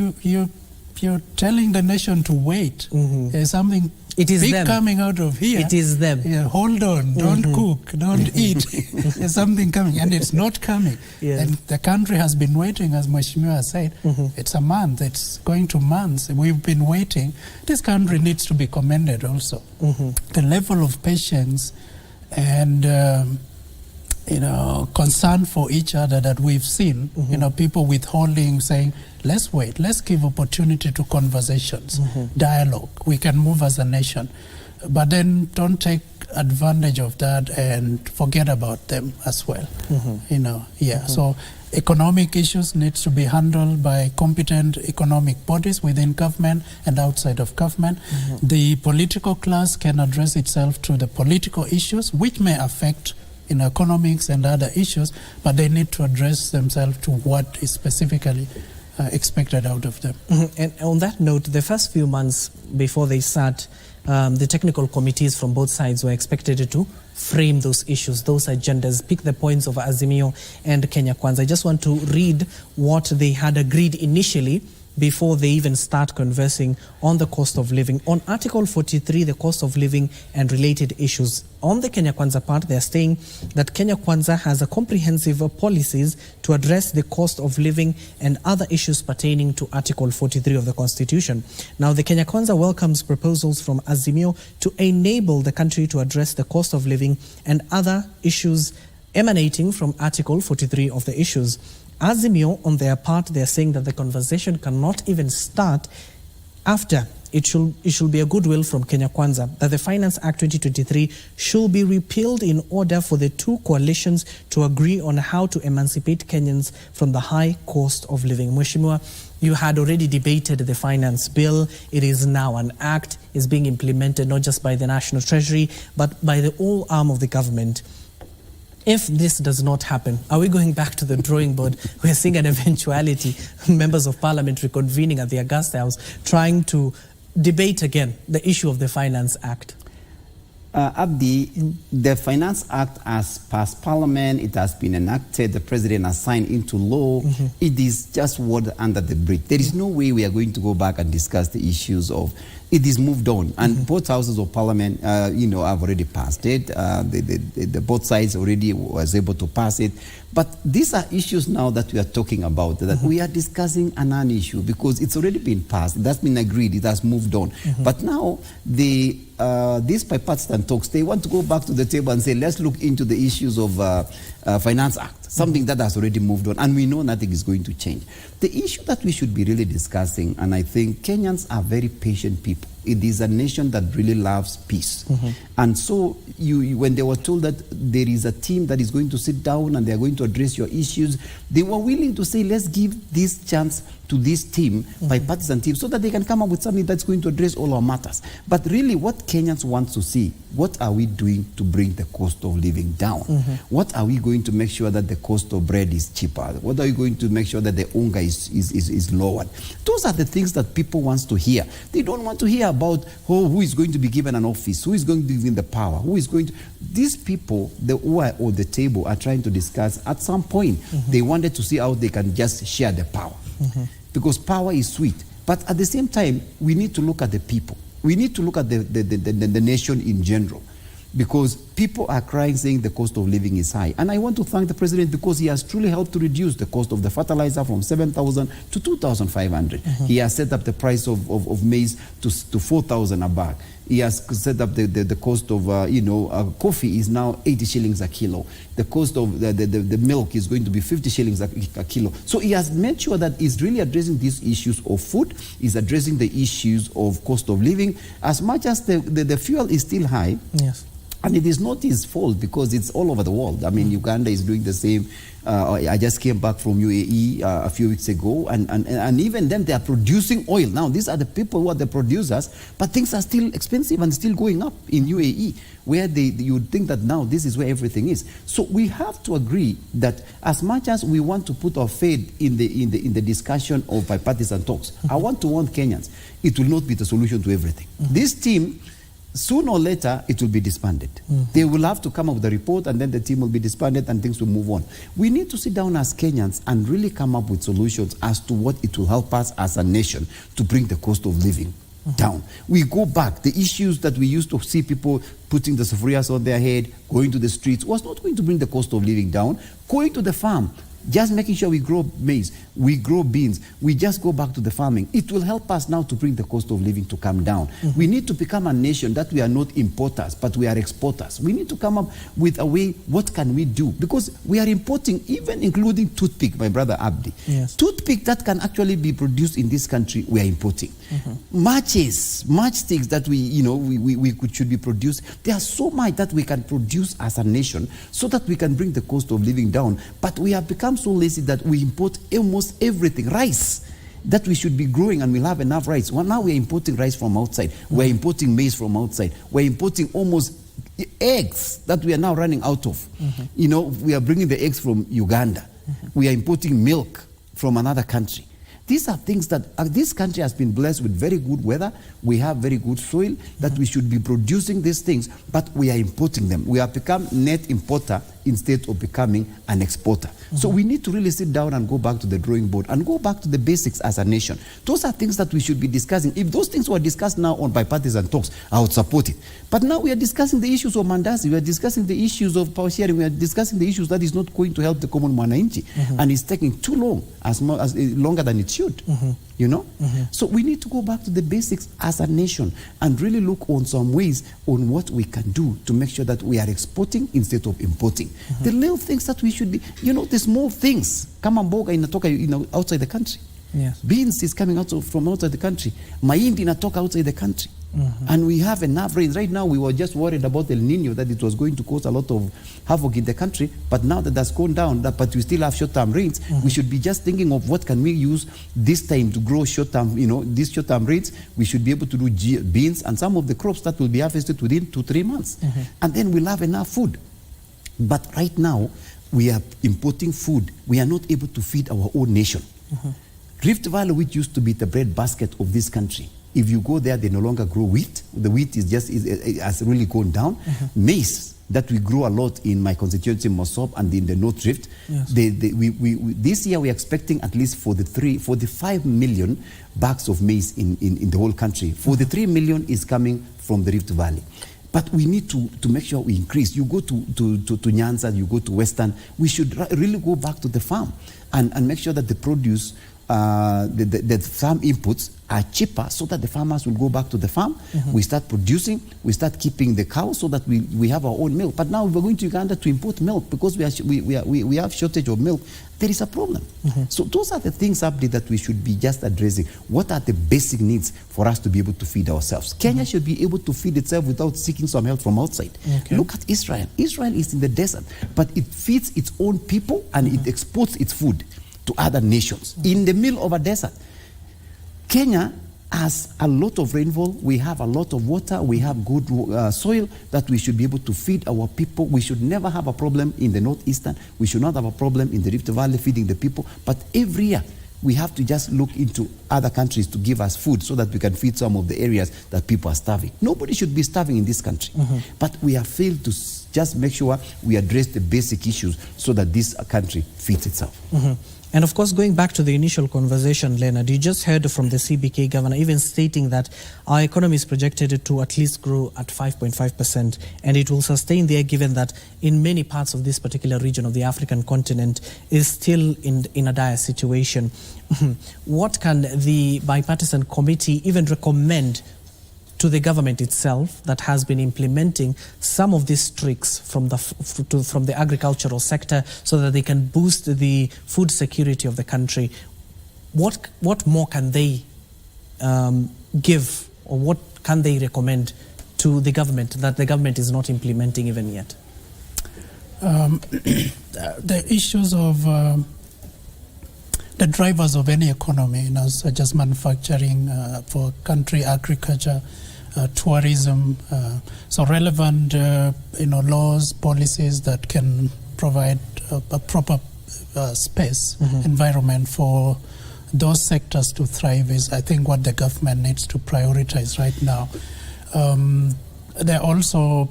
you're telling the nation to wait. There's something
It is
Big
them.
coming out of here.
It is them.
Yeah, hold on, don't cook, don't eat. There's something coming, and it's not coming.
Yeah.
And the country has been waiting, as Mashujaa said. It's a month, it's going to months. We've been waiting. This country needs to be commended also. The level of patience and concern for each other that we've seen, people withholding, saying, let's wait, let's give opportunity to conversations, dialogue. We can move as a nation. But then don't take advantage of that and forget about them as well. So economic issues needs to be handled by competent economic bodies within government and outside of government. The political class can address itself to the political issues, which may affect economics and other issues, but they need to address themselves to what is specifically expected out of them.
And on that note, the first few months before they start, the technical committees from both sides were expected to frame those issues, those agendas, pick the points of Azimio and Kenya Kwanza. I just want to read what they had agreed initially before they even start conversing on the cost of living. On Article 43, the cost of living and related issues. On the Kenya Kwanza part, they are saying that Kenya Kwanza has a comprehensive policies to address the cost of living and other issues pertaining to Article 43 of the Constitution. Now, the Kenya Kwanza welcomes proposals from Azimio to enable the country to address the cost of living and other issues emanating from Article 43 of the issues. Azimio, on their part, they are saying that the conversation cannot even start after it should be a goodwill from Kenya Kwanza, that the Finance Act 2023 should be repealed in order for the two coalitions to agree on how to emancipate Kenyans from the high cost of living. Mheshimiwa, you had already debated the finance bill. It is now an act. It's being implemented not just by the National Treasury, but by the whole arm of the government. If this does not happen, are we going back to the drawing board? We're seeing an eventuality, members of parliament reconvening at the Augusta House, trying to debate again the issue of the Finance Act.
Abdi, the Finance Act has passed Parliament, it has been enacted, the President has signed into law. It is just water under the bridge. There is no way we are going to go back and discuss the issues of it is moved on, and both houses of parliament, have already passed it. The both sides already was able to pass it. But these are issues now that we are talking about, that we are discussing a non-issue because it's already been passed, that's been agreed, it has moved on. But now these bipartisan talks, they want to go back to the table and say, let's look into the issues of Finance Act, something that has already moved on, and we know nothing is going to change. The issue that we should be really discussing, and I think Kenyans are very patient people. It is a nation that really loves peace. And so when they were told that there is a team that is going to sit down and they are going to address your issues, they were willing to say, let's give this chance to this team, bipartisan team, so that they can come up with something that's going to address all our matters. But really what Kenyans want to see, what are we doing to bring the cost of living down? What are we going to make sure that the cost of bread is cheaper? What are we going to make sure that the unga is lowered? Those are the things that people want to hear. They don't want to hear about who is going to be given an office, who is going to be given the power, who is going to... These people who are on the table are trying to discuss at some point. They wanted to see how they can just share the power. Because power is sweet. But at the same time, we need to look at the people. We need to look at the nation in general. Because people are crying, saying the cost of living is high. And I want to thank the President because he has truly helped to reduce the cost of the fertilizer from 7,000 to 2,500. He has set up the price of maize to 4,000 a bag. He has set up the cost of, coffee is now 80 shillings a kilo. The cost of the milk is going to be 50 shillings a kilo. So he has made sure that he's really addressing these issues of food, he's addressing the issues of cost of living. As much as the fuel is still high, and it is not his fault because it's all over the world. I mean, Uganda is doing the same. I just came back from UAE a few weeks ago, and even them, they are producing oil. Now, these are the people who are the producers, but things are still expensive and still going up in UAE, where you would think that now this is where everything is. So we have to agree that as much as we want to put our faith in the discussion of bipartisan talks, I want to warn Kenyans, it will not be the solution to everything. This team, sooner or later, it will be disbanded. They will have to come up with a report, and then the team will be disbanded and things will move on. We need to sit down as Kenyans and really come up with solutions as to what it will help us as a nation to bring the cost of living down. We go back. The issues that we used to see people putting the sufurias on their head, going to the streets, was not going to bring the cost of living down. Going to the farm, just making sure we grow maize, we grow beans, we just go back to the farming. It will help us now to bring the cost of living to come down. We need to become a nation that we are not importers, but we are exporters. We need to come up with a way, what can we do? Because we are importing, even including toothpick, my brother Abdi.
Yes.
Toothpick that can actually be produced in this country, we are importing. Matchsticks that should be produced. There are so much that we can produce as a nation so that we can bring the cost of living down. But we have become so lazy that we import almost everything. Rice that we should be growing, and we'll have enough rice. Well, now we're importing rice from outside. We're importing maize from outside. We're importing almost eggs that we are now running out of. We are bringing the eggs from Uganda. We are importing milk from another country. These are things that this country has been blessed with very good weather. We have very good soil that we should be producing these things, but we are importing them. We have become net importer instead of becoming an exporter. So we need to really sit down and go back to the drawing board and go back to the basics as a nation. Those are things that we should be discussing. If those things were discussed now on bipartisan talks, I would support it. But now we are discussing the issues of mandasi, we are discussing the issues of power sharing, we are discussing the issues that is not going to help the common mwananchi, and it's taking too long, longer than it should. So we need to go back to the basics as a nation and really look on some ways on what we can do to make sure that we are exporting instead of importing. The little things that we should be, the small things. Kama mboga inatoka outside the country.
Yes.
Beans is coming out from outside the country. Mahindi inatoka outside the country. And we have enough rains. Right now we were just worried about El Nino, that it was going to cause a lot of havoc in the country. But now that that's gone down, but we still have short-term rains, we should be just thinking of what can we use this time to grow short-term, these short-term rains. We should be able to do beans and some of the crops that will be harvested within 2-3 months. And then we'll have enough food. But right now, we are importing food. We are not able to feed our own nation. Rift Valley, which used to be the breadbasket of this country, if you go there, they no longer grow wheat. The wheat has really gone down. Maize, that we grow a lot in my constituency, Mosop, and in the North Rift.
Yes.
This year, we're expecting at least 45 million bags of maize in the whole country. 43 million is coming from the Rift Valley. But we need to make sure we increase. You go to Nyanza, you go to Western, we should really go back to the farm and make sure that the produce, the farm inputs are cheaper so that the farmers will go back to the farm. We start producing, we start keeping the cows so that we have our own milk. But now we're going to Uganda to import milk because we have shortage of milk. There is a problem. So those are the things, Abdi, that we should be just addressing. What are the basic needs for us to be able to feed ourselves? Kenya should be able to feed itself without seeking some help from outside. Look at Israel. Israel is in the desert, but it feeds its own people and it exports its food to other nations in the middle of a desert. Kenya has a lot of rainfall, we have a lot of water, we have good soil that we should be able to feed our people. We should never have a problem in the northeastern, we should not have a problem in the Rift Valley feeding the people, but every year we have to just look into other countries to give us food so that we can feed some of the areas that people are starving. Nobody should be starving in this country, but we have failed to just make sure we address the basic issues so that this country feeds itself.
And of course, going back to the initial conversation, Leonard, you just heard from the CBK governor even stating that our economy is projected to at least grow at 5.5%, and it will sustain there, given that in many parts of this particular region of the African continent is still in a dire situation. What can the bipartisan committee even recommend to the government itself that has been implementing some of these tricks from the agricultural sector so that they can boost the food security of the country? What more can they give, or what can they recommend to the government that the government is not implementing even yet?
The issues of the drivers of any economy, such as manufacturing, for country, agriculture, tourism, so relevant, laws, policies that can provide a proper space, environment for those sectors to thrive is, I think, what the government needs to prioritize right now. There are also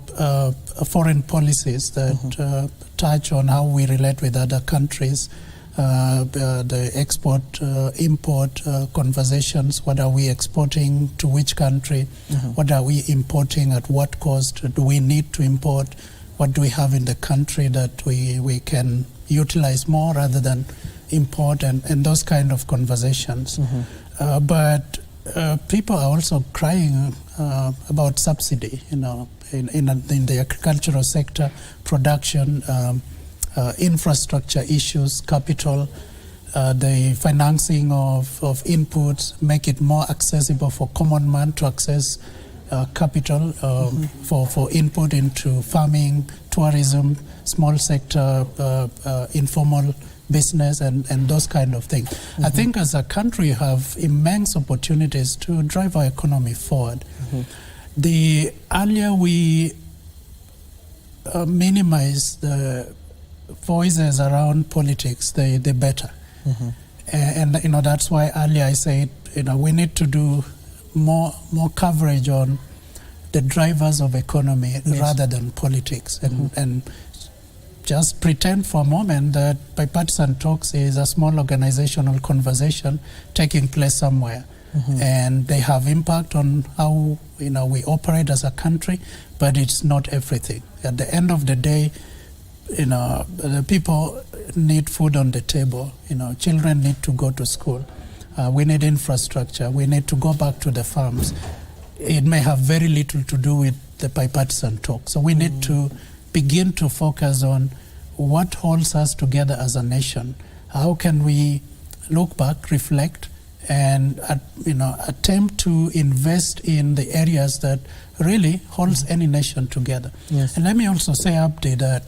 foreign policies that touch on how we relate with other countries, the export, import conversations. What are we exporting to which country? What are we importing at what cost? Do we need to import? What do we have in the country that we can utilize more rather than import, and those kind of conversations. But people are also crying about subsidy, in the agricultural sector, production, infrastructure issues, capital, the financing of inputs, make it more accessible for common man to access capital for input into farming, tourism, small sector, informal business, and those kind of things. I think as a country we have immense opportunities to drive our economy forward. The earlier we minimize the voices around politics, the better. And that's why earlier I said, we need to do more coverage on the drivers of economy rather than politics, and just pretend for a moment that bipartisan talks is a small organizational conversation taking place somewhere, and they have impact on how we operate as a country, but it's not everything. At the end of the day, the people need food on the table. Children need to go to school. We need infrastructure. We need to go back to the farms. It may have very little to do with the bipartisan talk. So we need to begin to focus on what holds us together as a nation. How can we look back, reflect, and attempt to invest in the areas that really holds any nation together. And let me also say, Abdi, that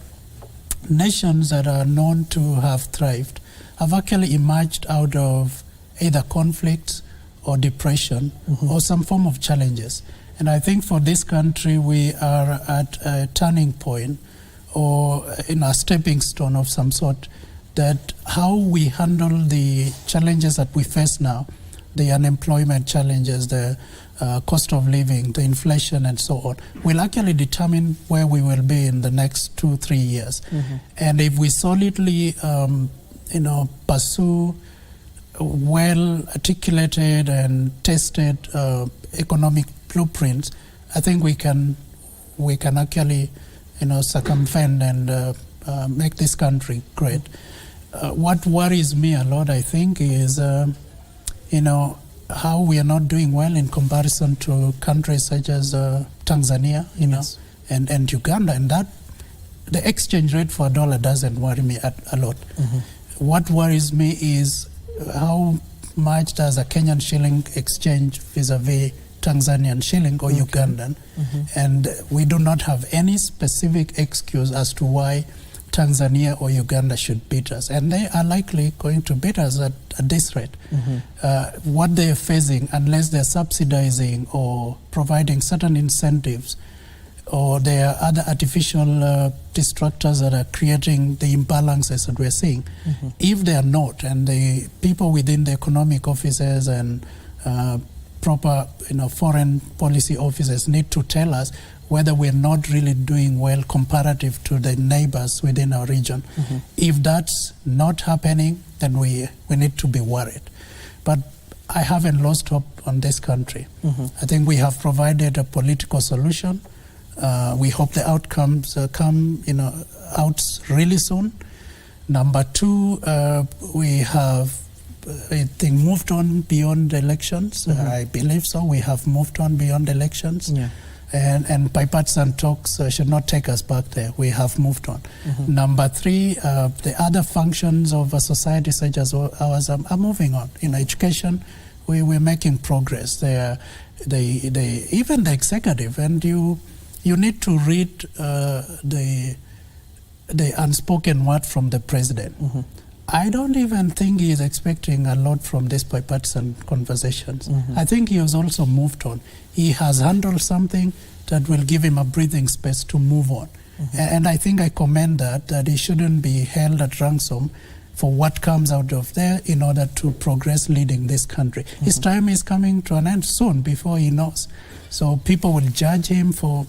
nations that are known to have thrived have actually emerged out of either conflicts or depression or some form of challenges. And I think for this country, we are at a turning point or in a stepping stone of some sort, that how we handle the challenges that we face now, the unemployment challenges, the cost of living, the inflation and so on, will actually determine where we will be in the next 2-3 years. And if we solidly pursue well articulated and tested economic blueprints, I think we can actually circumvent and make this country great. What worries me a lot, I think, is how we are not doing well in comparison to countries such as Tanzania, and Uganda, and that the exchange rate for a dollar doesn't worry me a lot. What worries me is how much does a Kenyan shilling exchange vis-a-vis Tanzanian shilling or Ugandan, and we do not have any specific excuse as to why Tanzania or Uganda should beat us, and they are likely going to beat us at this rate. What they are facing, unless they're subsidizing or providing certain incentives, or there are other artificial distractors that are creating the imbalances that we're seeing. If they are not, and the people within the economic offices and proper foreign policy offices need to tell us whether we're not really doing well comparative to the neighbors within our region. If that's not happening, then we need to be worried. But I haven't lost hope on this country. I think we have provided a political solution. We hope the outcomes come out really soon. Number two, we have, I think, moved on beyond elections. I believe so. We have moved on beyond elections. And bipartisan talks should not take us back there. We have moved on. Number three, the other functions of a society such as ours are moving on. In education, we're making progress. Even the executive, and you need to read the unspoken word from the president. I don't even think he is expecting a lot from these bipartisan conversations. I think he has also moved on. He has handled something that will give him a breathing space to move on. And I think I commend that he shouldn't be held at ransom for what comes out of there in order to progress leading this country. His time is coming to an end soon before he knows. So people will judge him for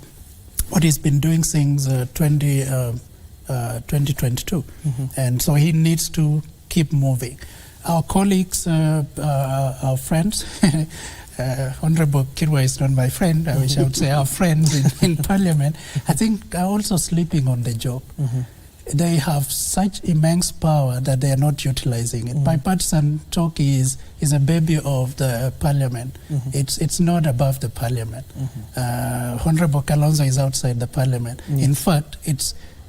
what he's been doing since 2022. And so he needs to keep keep moving. Our colleagues, our friends, Honorable Kirwa is not my friend, I wish I would say our friends in Parliament, I think are also sleeping on the job. They have such immense power that they are not utilizing it. Bipartisan talk is a baby of the Parliament. It's not above the Parliament. Honorable Kalonzo is outside the Parliament. In fact,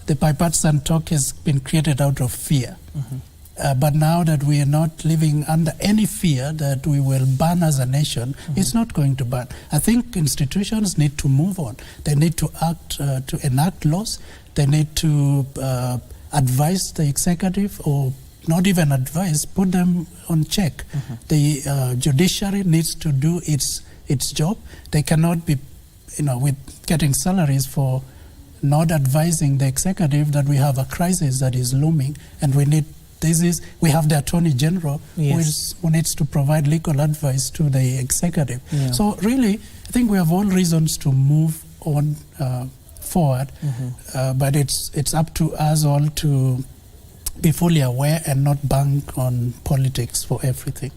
the bipartisan talk has been created out of fear. But now that we are not living under any fear that we will burn as a nation, it's not going to burn. I think institutions need to move on. They need to act, to enact laws. They need to advise the executive, or not even advise, put them on check. The judiciary needs to do its job. They cannot be, with getting salaries for not advising the executive that we have a crisis that is looming, and we have the Attorney General who needs to provide legal advice to the executive. So really, I think we have all reasons to move on forward, but it's up to us all to be fully aware and not bank on politics for everything.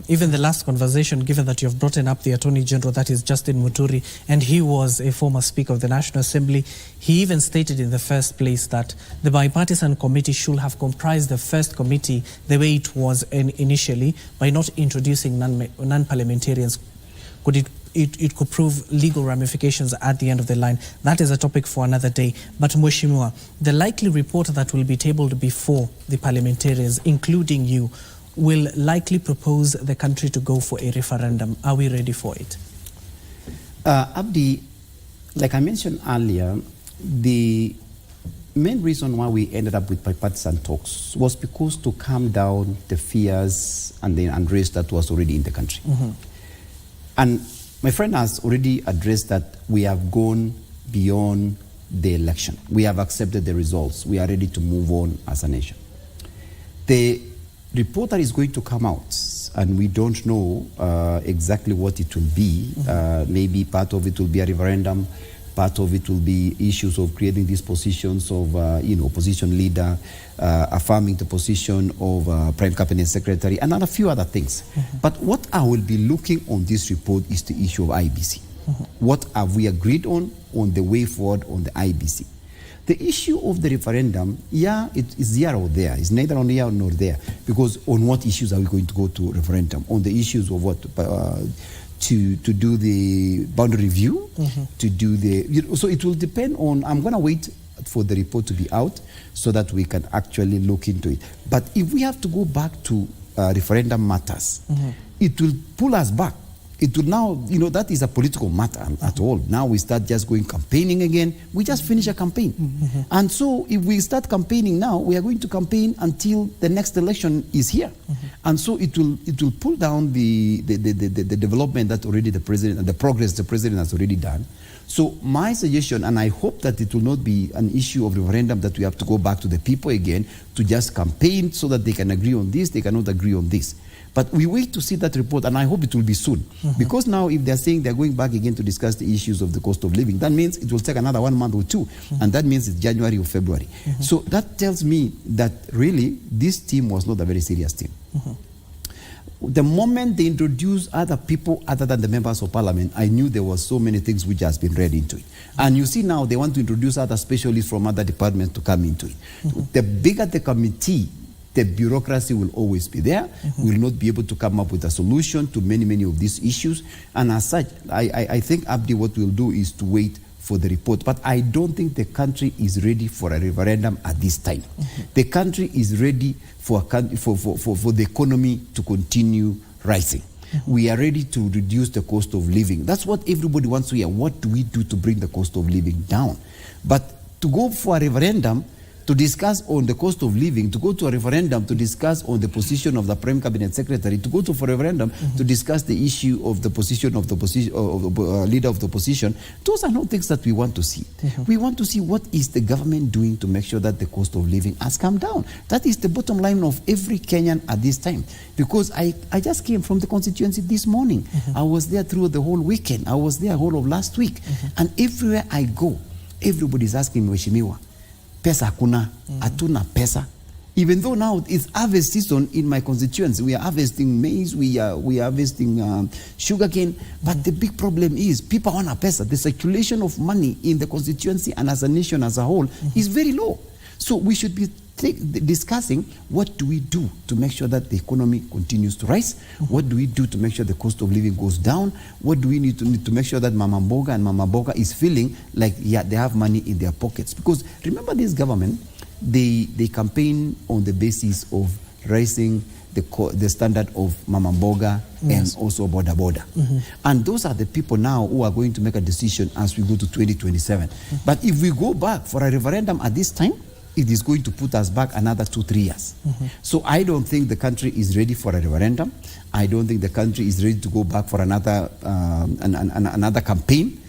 Even the last conversation, given that you have brought up the Attorney General, that is Justin Muturi, and he was a former Speaker of the National Assembly, he even stated in the first place that the bipartisan committee should have comprised the first committee the way it was initially, by not introducing non-parliamentarians. It could prove legal ramifications at the end of the line. That is a topic for another day. But Mheshimiwa, the likely report that will be tabled before the parliamentarians, including you, will likely propose the country to go for a referendum. Are we ready for it?
Abdi, like I mentioned earlier, the main reason why we ended up with bipartisan talks was because to calm down the fears and the unrest that was already in the country. And my friend has already addressed that we have gone beyond the election. We have accepted the results. We are ready to move on as a nation. The report that is going to come out, and we don't know exactly what it will be. Maybe part of it will be a referendum. Part of it will be issues of creating these positions of, opposition leader, affirming the position of Prime Cabinet Secretary, and a few other things. But what I will be looking on this report is the issue of IBC. What have we agreed on the way forward on the IBC? The issue of the referendum, it is here or there. It's neither on here nor there. Because on what issues are we going to go to referendum? On the issues of what? To do the boundary review, to do the... So it will depend on... I'm going to wait for the report to be out so that we can actually look into it. But if we have to go back to referendum matters, it will pull us back. It will now, that is a political matter at all. Now we start just going campaigning again. We just finish a campaign. And so if we start campaigning now, we are going to campaign until the next election is here. And so it will pull down the development that already the president, and the progress the president has already done. So my suggestion, and I hope that it will not be an issue of referendum that we have to go back to the people again to just campaign so that they can agree on this, they cannot agree on this. But we wait to see that report, and I hope it will be soon. Because now if they're saying they're going back again to discuss the issues of the cost of living, that means it will take another 1 month or two, and that means it's January or February. So that tells me that really this team was not a very serious team. The moment they introduced other people other than the members of parliament, I knew there were so many things which has been read into it. And you see now they want to introduce other specialists from other departments to come into it. The bigger the committee, the bureaucracy will always be there. We will not be able to come up with a solution to many of these issues. And as such, I think, Abdi, what we'll do is to wait for the report. But I don't think the country is ready for a referendum at this time. The country is ready for the economy to continue rising. We are ready to reduce the cost of living. That's what everybody wants to hear. What do we do to bring the cost of living down? But to go for a referendum to discuss on the cost of living, to go to a referendum to discuss on the position of the Prime Cabinet Secretary, to go to a referendum to discuss the issue of the position of the leader of the opposition, those are not things that we want to see. We want to see what is the government doing to make sure that the cost of living has come down. That is the bottom line of every Kenyan at this time. Because I just came from the constituency this morning. I was there through the whole weekend. I was there whole of last week. And everywhere I go, everybody is asking Mheshimiwa, pesa hakuna, hatuna pesa. Even though now it's harvest season in my constituency, we are harvesting maize, we are harvesting sugarcane, but the big problem is people want a pesa. The circulation of money in the constituency and as a nation as a whole is very low. So we should be discussing what do we do to make sure that the economy continues to rise. What do we do to make sure the cost of living goes down? What do we need to make sure that Mama Mboga and Mama Boga is feeling like they have money in their pockets? Because remember, this government, they campaign on the basis of raising the standard of Mama Mboga and also Boda Boda. And those are the people now who are going to make a decision as we go to 2027. But if we go back for a referendum at this time, it is going to put us back another 2-3 years. So I don't think the country is ready for a referendum. I don't think the country is ready to go back for another campaign.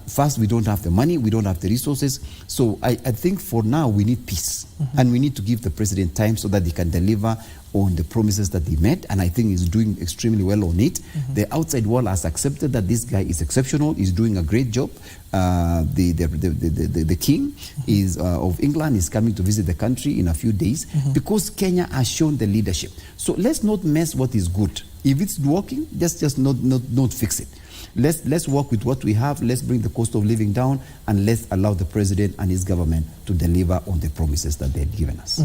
First, we don't have the money, we don't have the resources. So I think for now we need peace. And we need to give the president time so that he can deliver on the promises that he made, and I think he's doing extremely well on it. The outside world has accepted that this guy is exceptional, he's doing a great job. The king is of England is coming to visit the country in a few days because Kenya has shown the leadership. So let's not mess what is good. If it's working, just not fix it. Let's work with what we have. Let's bring the cost of living down, and let's allow the president and his government to deliver on the promises that they've given us.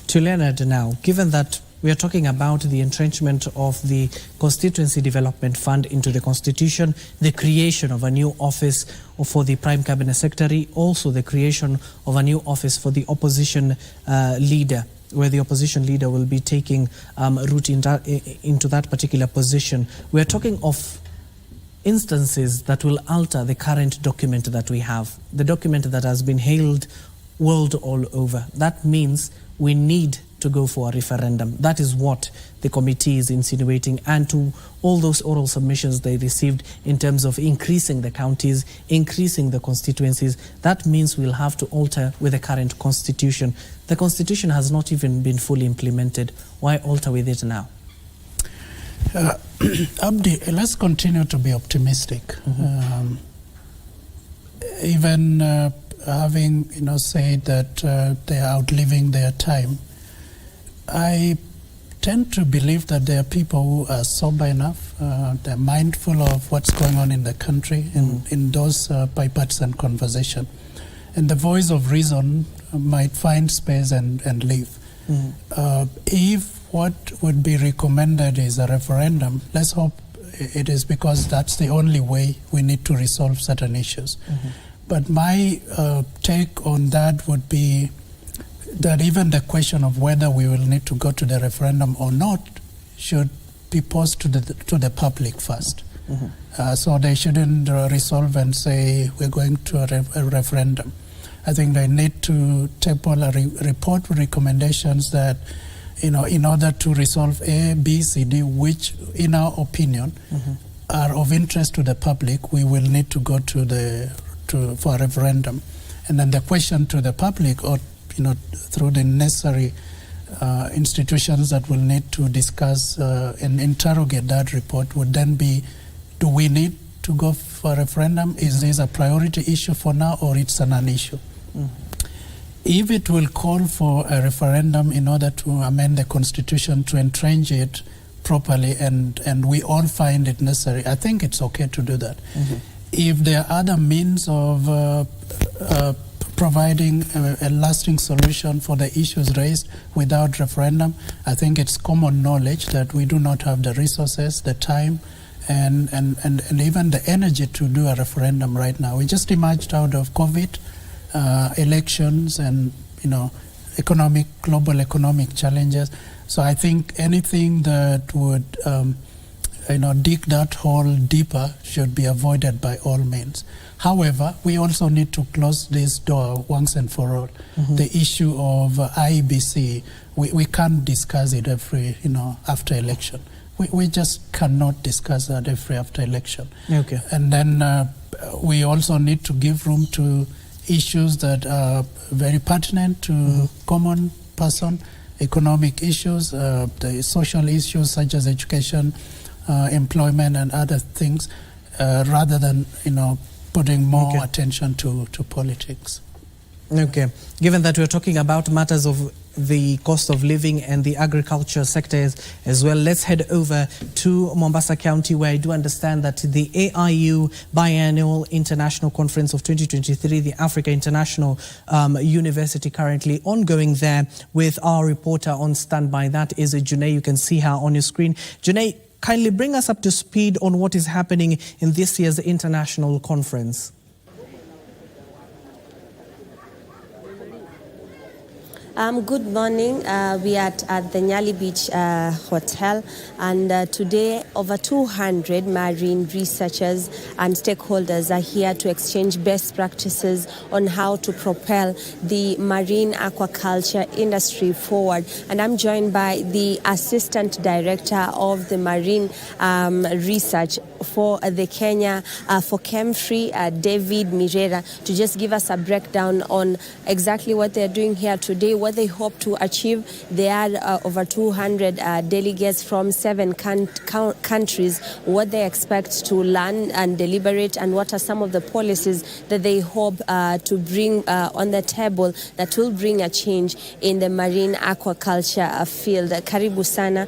To Leonard now, given that we are talking about the entrenchment of the Constituency Development Fund into the Constitution, the creation of a new office for the Prime Cabinet Secretary, also the creation of a new office for the opposition leader, where the opposition leader will be taking root into that particular position. We are talking of instances that will alter the current document that we have, the document that has been hailed world all over. That means we need to go for a referendum. That is what the committee is insinuating, and to all those oral submissions they received in terms of increasing the counties, increasing the constituencies. That means we'll have to alter with the current constitution. The constitution has not even been fully implemented. Why alter with it now?
Abdi, let's continue to be optimistic. Even having said that they are outliving their time, I tend to believe that there are people who are sober enough, they're mindful of what's going on in the country in those bipartisan conversation. And the voice of reason might find space and leave. If what would be recommended is a referendum, let's hope it is, because that's the only way we need to resolve certain issues. But my take on that would be that even the question of whether we will need to go to the referendum or not should be posed to the public first. So they shouldn't resolve and say we're going to a referendum. I think they need to table a report with recommendations that, in order to resolve A, B, C, D, which in our opinion are of interest to the public, we will need to go for a referendum. And then the question to the public, or through the necessary institutions that will need to discuss and interrogate that report, would then be, do we need to go for a referendum? Is this a priority issue for now, or it's a non-issue? If it will call for a referendum in order to amend the constitution to entrench it properly, and we all find it necessary, I think it's okay to do that. If there are other means of providing a lasting solution for the issues raised without referendum, I think it's common knowledge that we do not have the resources, the time, and even the energy to do a referendum right now. We just emerged out of COVID, elections, and global economic challenges. So I think anything that would dig that hole deeper should be avoided by all means. However, we also need to close this door once and for all. The issue of IBC, we can't discuss it every after election. We just cannot discuss that every after election.
Okay.
And then we also need to give room to issues that are very pertinent to common person, economic issues, the social issues such as education, employment, and other things, rather than putting more attention to politics.
Okay. Given that we're talking about matters of the cost of living and the agriculture sector as well, let's head over to Mombasa County, where I do understand that the AIU Biannual International Conference of 2023, the Africa International University, currently ongoing there, with our reporter on standby. That is Junaid. You can see her on your screen. Junaid, kindly bring us up to speed on what is happening in this year's international conference.
Good morning. We are at the Nyali Beach Hotel, and today over 200 marine researchers and stakeholders are here to exchange best practices on how to propel the marine aquaculture industry forward. And I'm joined by the Assistant Director of the Marine Research for the Kenya, for ChemFree, David Mirera, to just give us a breakdown on exactly what they're doing here today, what they hope to achieve. There are over 200 delegates from 7 countries, what they expect to learn and deliberate, and what are some of the policies that they hope to bring on the table that will bring a change in the marine aquaculture field. Karibu sana.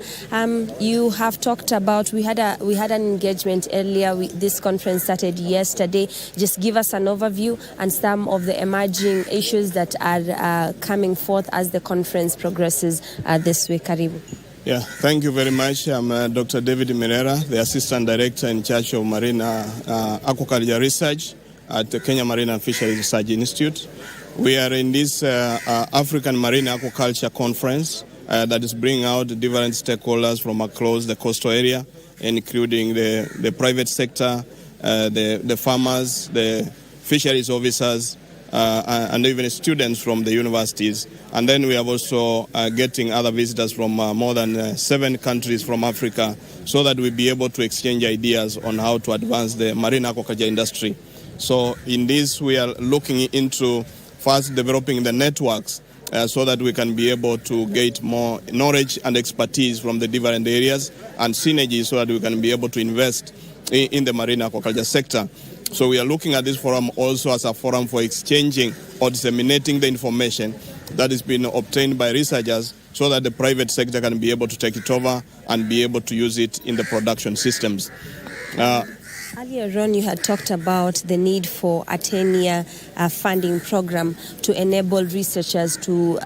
You have talked about, we had an engagement earlier. This conference started yesterday. Just give us an overview and some of the emerging issues that are coming forth as the conference progresses this week. Karibu.
Yeah, thank you very much. I'm Dr. David Mirera, the Assistant Director in charge of Marine Aquaculture Research at the Kenya Marine and Fisheries Research Institute. We are in this African Marine Aquaculture Conference that is bringing out different stakeholders from across the coastal area, including the private sector, the farmers, the fisheries officers, and even students from the universities. And then we are also getting other visitors from more than 7 countries from Africa, so that we'll be able to exchange ideas on how to advance the marine aquaculture industry. So in this, we are looking into first developing the networks so that we can be able to get more knowledge and expertise from the different areas and synergies, so that we can be able to invest in the marine aquaculture sector. So we are looking at this forum also as a forum for exchanging or disseminating the information that is being obtained by researchers, so that the private sector can be able to take it over and be able to use it in the production systems.
Earlier on, you had talked about the need for a 10-year funding program to enable researchers to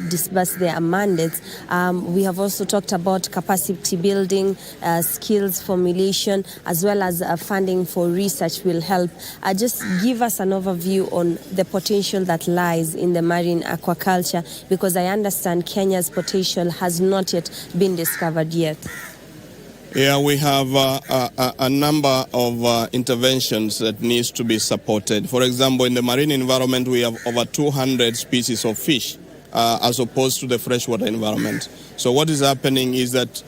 disburse their mandates. We have also talked about capacity building, skills formulation, as well as funding for research will help. Just give us an overview on the potential that lies in the marine aquaculture, because I understand Kenya's potential has not yet been discovered yet.
Yeah, we have a number of interventions that needs to be supported. For example, in the marine environment, we have over 200 species of fish as opposed to the freshwater environment. So what is happening is that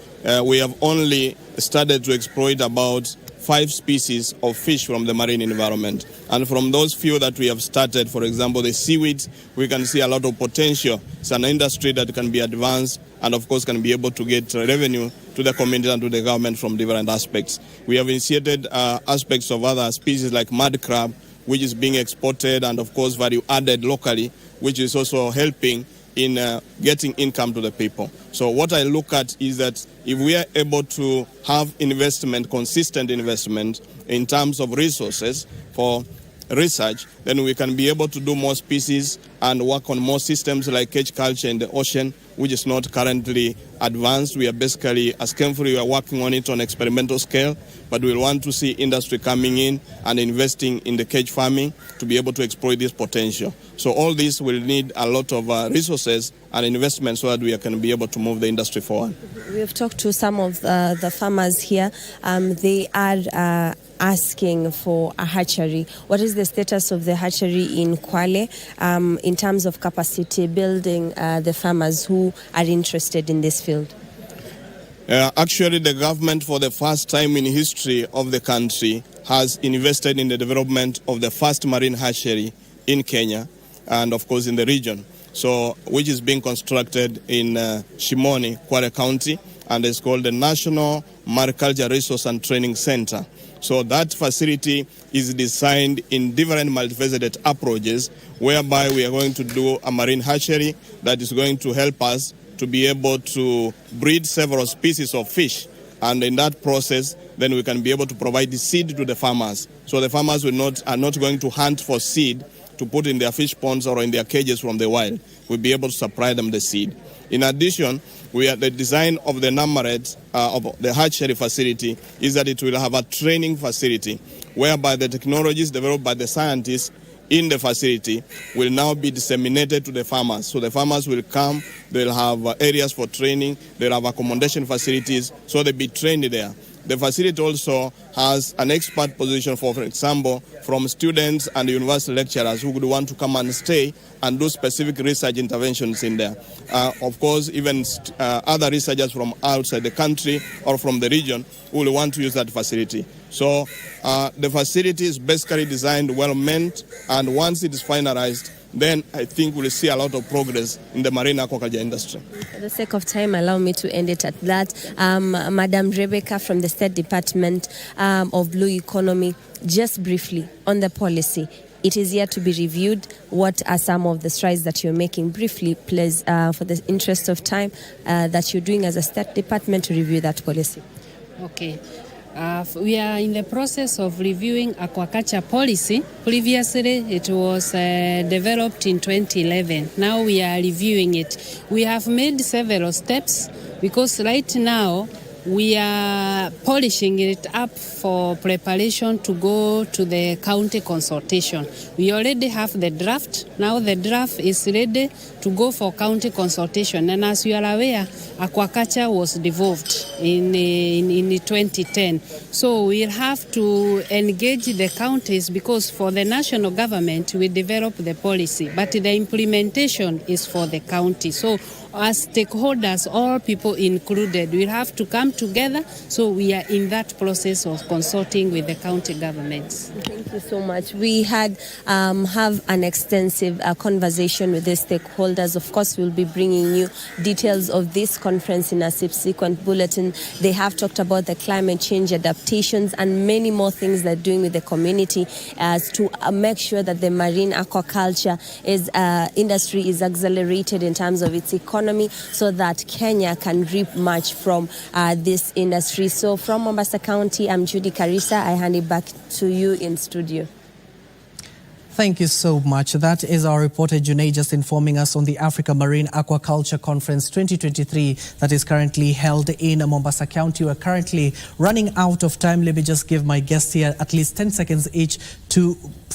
we have only started to exploit about 5 species of fish from the marine environment. And from those few that we have started, for example, the seaweed, we can see a lot of potential. It's an industry that can be advanced and, of course, can be able to get revenue to the community and to the government from different aspects. We have initiated aspects of other species like mud crab, which is being exported and, of course, value added locally, which is also helping in getting income to the people. So what I look at is that if we are able to have investment, consistent investment in terms of resources for research, then we can be able to do more species and work on more systems like cage culture in the ocean, which is not currently advanced. We are basically, as ChemFree, we are working on it on experimental scale, but we want to see industry coming in and investing in the cage farming to be able to exploit this potential. So all this will need a lot of resources and investment so that we can be able to move the industry forward.
We've talked to some of the farmers here. They are asking for a hatchery. What is the status of the hatchery in Kwale in terms of capacity building the farmers who are interested in this field?
Actually, the government, for the first time in history of the country, has invested in the development of the first marine hatchery in Kenya and, of course, in the region. So, which is being constructed in Shimoni, Kericho County, and it's called the National Mariculture Resource and Training Center. So that facility is designed in different multifaceted approaches, whereby we are going to do a marine hatchery that is going to help us to be able to breed several species of fish. And in that process, then we can be able to provide the seed to the farmers. So the farmers are not going to hunt for seed to put in their fish ponds or in their cages from the wild. We'll be able to supply them the seed. In addition, the design of the Namarets, of the hatchery facility, is that it will have a training facility whereby the technologies developed by the scientists in the facility will now be disseminated to the farmers. So the farmers will come, they'll have areas for training, they'll have accommodation facilities, so they'll be trained there. The facility also has an expert position for example, from students and university lecturers who would want to come and stay and do specific research interventions in there. Of course, even other researchers from outside the country or from the region will want to use that facility. So the facility is basically designed, well meant, and once it is finalized, then I think we'll see a lot of progress in the marine aquaculture industry.
For the sake of time, allow me to end it at that. Madam Rebecca from the State Department of Blue Economy, just briefly on the policy. It is yet to be reviewed. What are some of the strides that you're making? Briefly, please, for the interest of time, that you're doing as a State Department to review that policy.
Okay. We are in the process of reviewing aquaculture policy. Previously, it was developed in 2011. Now we are reviewing it. We have made several steps because right now we are polishing it up for preparation to go to the county consultation. We already have the draft. Now the draft is ready to go for county consultation. And as you are aware, aquaculture was devolved in 2010. So we'll have to engage the counties because for the national government, we develop the policy, but the implementation is for the county. So as stakeholders, all people included, we'll have to come together. So we are in that process of consulting with the county governments.
Thank you so much. We had have an extensive conversation with the stakeholders. Of course, we'll be bringing you details of this conference in a subsequent bulletin. They have talked about the climate change adaptations and many more things they're doing with the community as to make sure that the marine aquaculture industry is accelerated in terms of its economy so that Kenya can reap much from this industry. So from Mombasa County, I'm Judy Karisa. I hand it back to you in studio.
Thank you so much. That is our reporter Junei just informing us on the Africa Marine Aquaculture Conference 2023 that is currently held in Mombasa County. We're currently running out of time. Let me just give my guests here at least 10 seconds each to